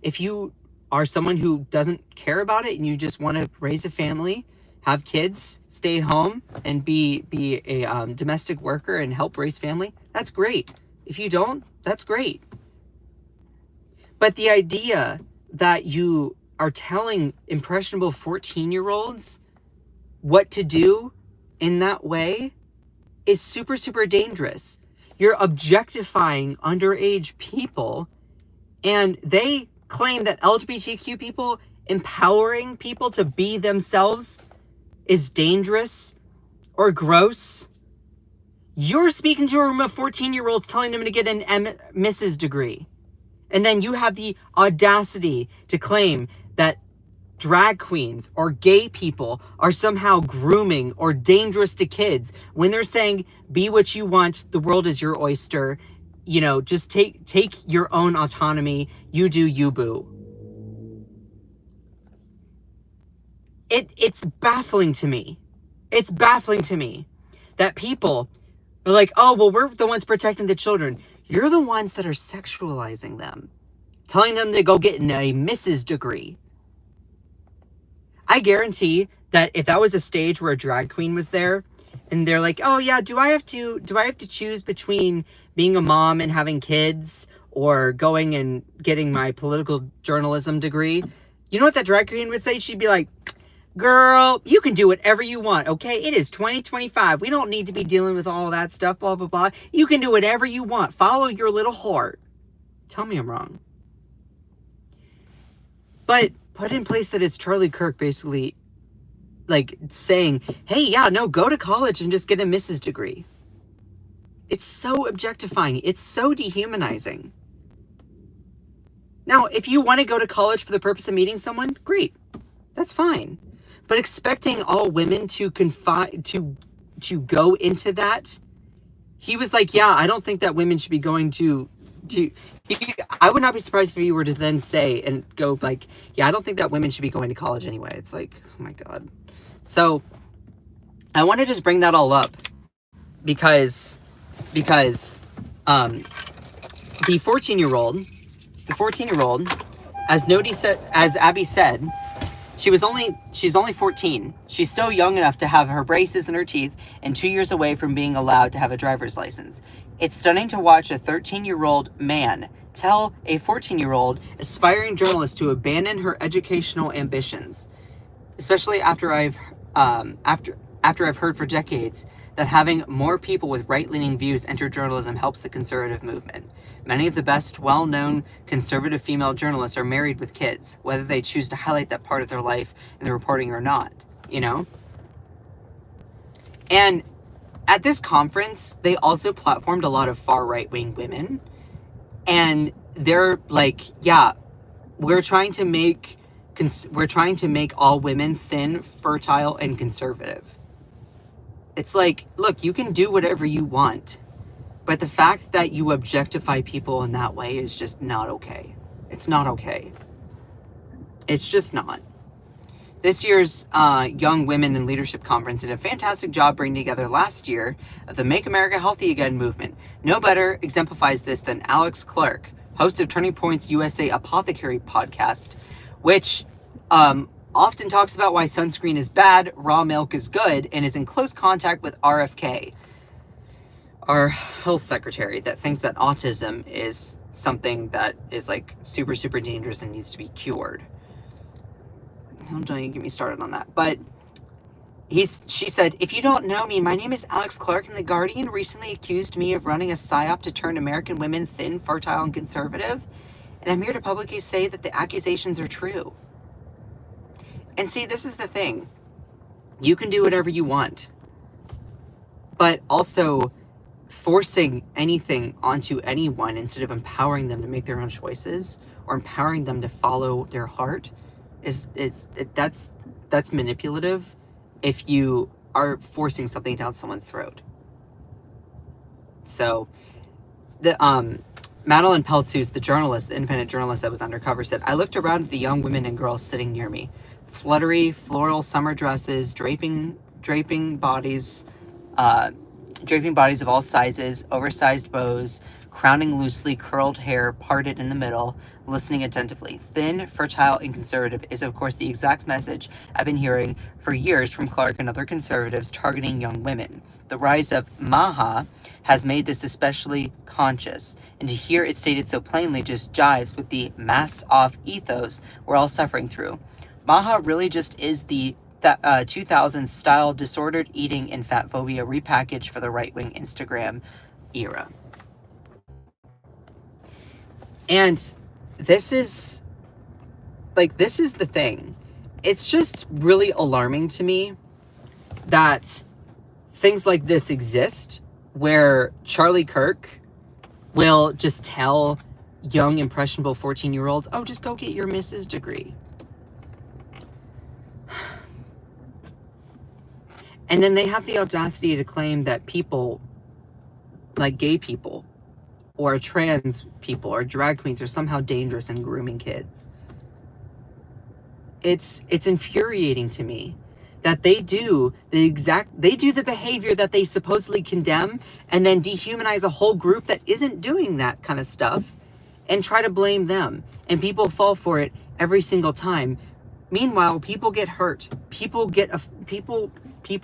If you are someone who doesn't care about it and you just want to raise a family, have kids, stay home, and be a domestic worker and help raise family, that's great. If you don't, that's great. But the idea that you are telling impressionable 14-year-olds what to do in that way is super, super dangerous. You're objectifying underage people, and they claim that LGBTQ people empowering people to be themselves is dangerous or gross. You're speaking to a room of 14-year-olds telling them to get an Mrs. degree. And then you have the audacity to claim that drag queens or gay people are somehow grooming or dangerous to kids when they're saying, be what you want, the world is your oyster, you know, just take your own autonomy, you do you, boo. It's baffling to me. It's baffling to me that people are like, oh, well, we're the ones protecting the children. You're the ones that are sexualizing them, telling them to go get a Mrs. degree. I guarantee that if that was a stage where a drag queen was there and they're like, oh yeah, do I have to choose between being a mom and having kids or going and getting my political journalism degree? You know what that drag queen would say? She'd be like, girl, you can do whatever you want, okay? It is 2025. We don't need to be dealing with all that stuff, blah, blah, blah. You can do whatever you want. Follow your little heart. Tell me I'm wrong. But put in place that it's Charlie Kirk basically, like, saying, hey, yeah, no, go to college and just get a Mrs. degree. It's so objectifying. It's so dehumanizing. Now, if you want to go to college for the purpose of meeting someone, great. That's fine. But expecting all women to go into that, he was like, yeah, I don't think that women should be going to I would not be surprised if he were to then say and go like, yeah, I don't think that women should be going to college anyway. It's like, oh my God. So I want to just bring that all up because the 14-year-old, as Abby said, she's only 14. She's still young enough to have her braces in her teeth and 2 years away from being allowed to have a driver's license. It's stunning to watch a 13-year-old man tell a 14-year-old aspiring journalist to abandon her educational ambitions, especially after I've heard for decades that having more people with right-leaning views enter journalism helps the conservative movement. Many of the best well-known conservative female journalists are married with kids, whether they choose to highlight that part of their life in the reporting or not, you know? And at this conference, they also platformed a lot of far right-wing women. And they're like, yeah, we're trying to make all women thin, fertile, and conservative. It's like, look, you can do whatever you want, but the fact that you objectify people in that way is just not okay. It's not okay. It's just not. This year's Young Women in Leadership Conference did a fantastic job bringing together last year of the Make America Healthy Again movement. No better exemplifies this than Alex Clark, host of Turning Point's USA Apothecary podcast, which often talks about why sunscreen is bad, raw milk is good, and is in close contact with RFK, our health secretary, that thinks that autism is something that is like super, super dangerous and needs to be cured. Don't even get me started on that. But she said, if you don't know me, my name is Alex Clark, and The Guardian recently accused me of running a psyop to turn American women thin, fertile, and conservative. And I'm here to publicly say that the accusations are true. And see, this is the thing. You can do whatever you want. But also forcing anything onto anyone instead of empowering them to make their own choices or empowering them to follow their heart that's manipulative if you are forcing something down someone's throat. So the Madeline Peltz, who's the journalist, the independent journalist that was undercover, said, I looked around at the young women and girls sitting near me. Fluttery, floral summer dresses, draping bodies of all sizes, oversized bows, crowning loosely curled hair parted in the middle, listening attentively. Thin, fertile, and conservative is, of course, the exact message I've been hearing for years from Clark and other conservatives targeting young women. The rise of MAGA has made this especially conscious, and to hear it stated so plainly just jives with the mask-off ethos we're all suffering through. MAGA really just is the 2000s style disordered eating and fat phobia repackaged for the right-wing Instagram era. And this is the thing. It's just really alarming to me that things like this exist, where Charlie Kirk will just tell young, impressionable 14-year-olds, oh, just go get your Mrs. degree. And then they have the audacity to claim that people, like gay people, or trans people, or drag queens, are somehow dangerous in grooming kids. It's infuriating to me that they do the behavior that they supposedly condemn, and then dehumanize a whole group that isn't doing that kind of stuff, and try to blame them. And people fall for it every single time. Meanwhile, people get hurt. People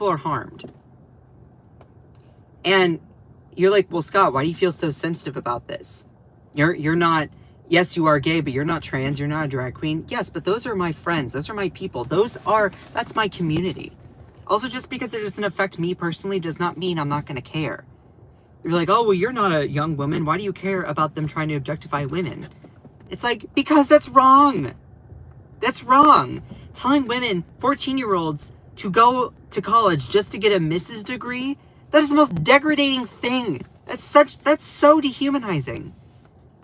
are harmed. And you're like, well, Scott, why do you feel so sensitive about this? You're not, yes, you are gay, but you're not trans, you're not a drag queen. Yes, but those are my friends, those are my people, that's my community. Also, just because it doesn't affect me personally does not mean I'm not gonna care. You're like, oh, well, you're not a young woman, why do you care about them trying to objectify women? It's like, because that's wrong. That's wrong. Telling women, 14-year-olds, to go to college just to get a Mrs. degree, that is the most degrading thing. That's so dehumanizing.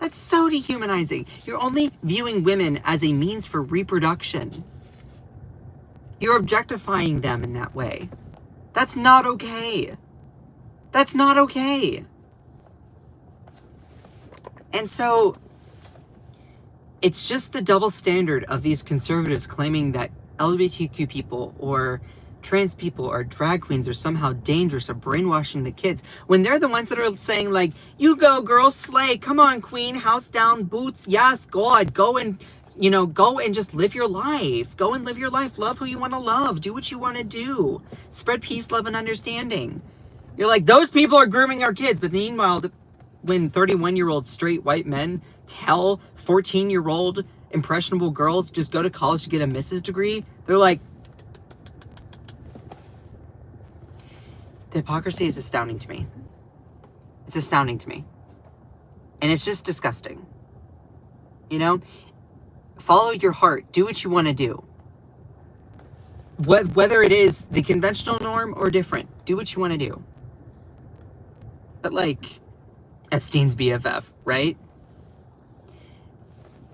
That's so dehumanizing. You're only viewing women as a means for reproduction. You're objectifying them in that way. That's not okay. That's not okay. And so, it's just the double standard of these conservatives claiming that LGBTQ people or trans people or drag queens are somehow dangerous or brainwashing the kids, when they're the ones that are saying, like, you go girls, slay, come on queen, house down, boots, yes, God, go and just live your life. Go and live your life. Love who you want to love. Do what you want to do. Spread peace, love, and understanding. You're like, those people are grooming our kids. But meanwhile, when 31-year-old straight white men tell 14-year-old impressionable girls just go to college to get a Mrs. degree, they're like, The hypocrisy is astounding to me. It's astounding to me. And it's just disgusting. You know? Follow your heart. Do what you want to do. Whether it is the conventional norm or different, do what you want to do. But like Epstein's BFF, right?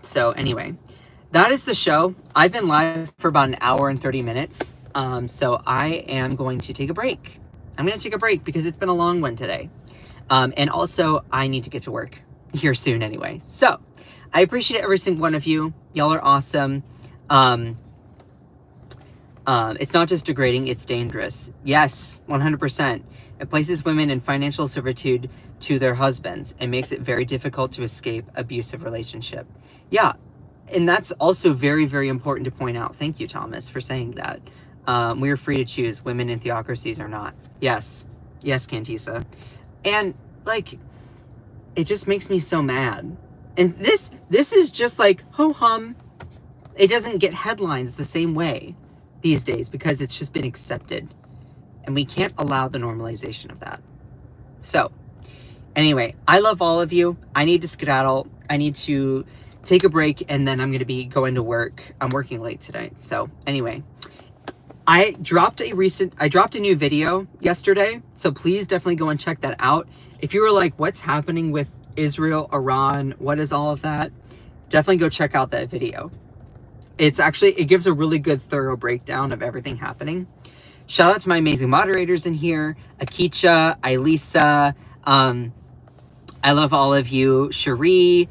So anyway, that is the show. I've been live for about an hour and 30 minutes. So I am going to take a break. I'm going to take a break because it's been a long one today. And also I need to get to work here soon anyway. So I appreciate every single one of you. Y'all are awesome. It's not just degrading, it's dangerous. Yes, 100%. It places women in financial servitude to their husbands and makes it very difficult to escape abusive relationship. Yeah, and that's also very, very important to point out. Thank you, Thomas, for saying that. We are free to choose. Women in theocracies are not. Yes. Yes, Cantisa. And, like, it just makes me so mad. And this is just like, ho-hum. It doesn't get headlines the same way these days because it's just been accepted. And we can't allow the normalization of that. So, anyway, I love all of you. I need to skedaddle. I need to take a break, and then I'm going to be going to work. I'm working late tonight. So, anyway, I dropped a new video yesterday. So, please definitely go and check that out. If you were like, what's happening with Israel, Iran, what is all of that? Definitely go check out that video. It gives a really good, thorough breakdown of everything happening. Shout out to my amazing moderators in here. Akicha, Ilisa, I love all of you. Cherie,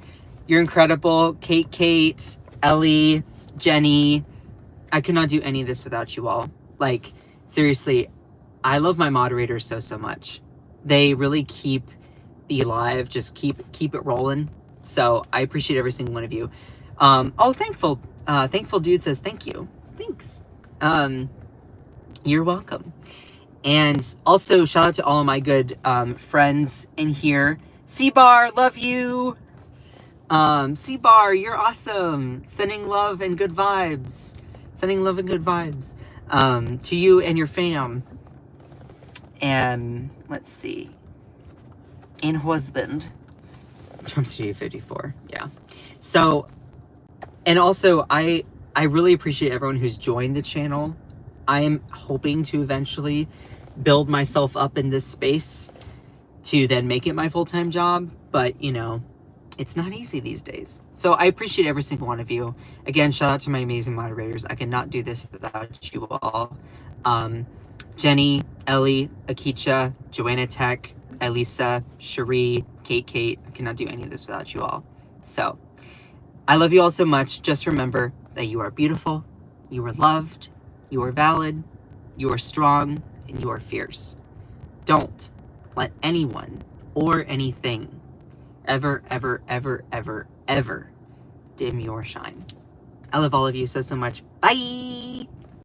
you're incredible. Kate, Ellie, Jenny. I could not do any of this without you all. Like, seriously, I love my moderators so much. They really keep the live, just keep it rolling. So I appreciate every single one of you. Thankful dude says thank you. Thanks. You're welcome. And also shout out to all of my good friends in here. C-Bar, love you. C-Bar, you're awesome. Sending love and good vibes. Sending love and good vibes to you and your fam. And let's see. And husband. Trump Studio 54. Yeah. So, and also I really appreciate everyone who's joined the channel. I am hoping to eventually build myself up in this space to then make it my full-time job. But, you know, it's not easy these days. So I appreciate every single one of you. Again, shout out to my amazing moderators. I cannot do this without you all. Jenny, Ellie, Akicha, Joanna Tech, Elisa, Cherie, Kate. I cannot do any of this without you all. So I love you all so much. Just remember that you are beautiful, you are loved, you are valid, you are strong, and you are fierce. Don't let anyone or anything ever dim your shine. I love all of you so much. Bye!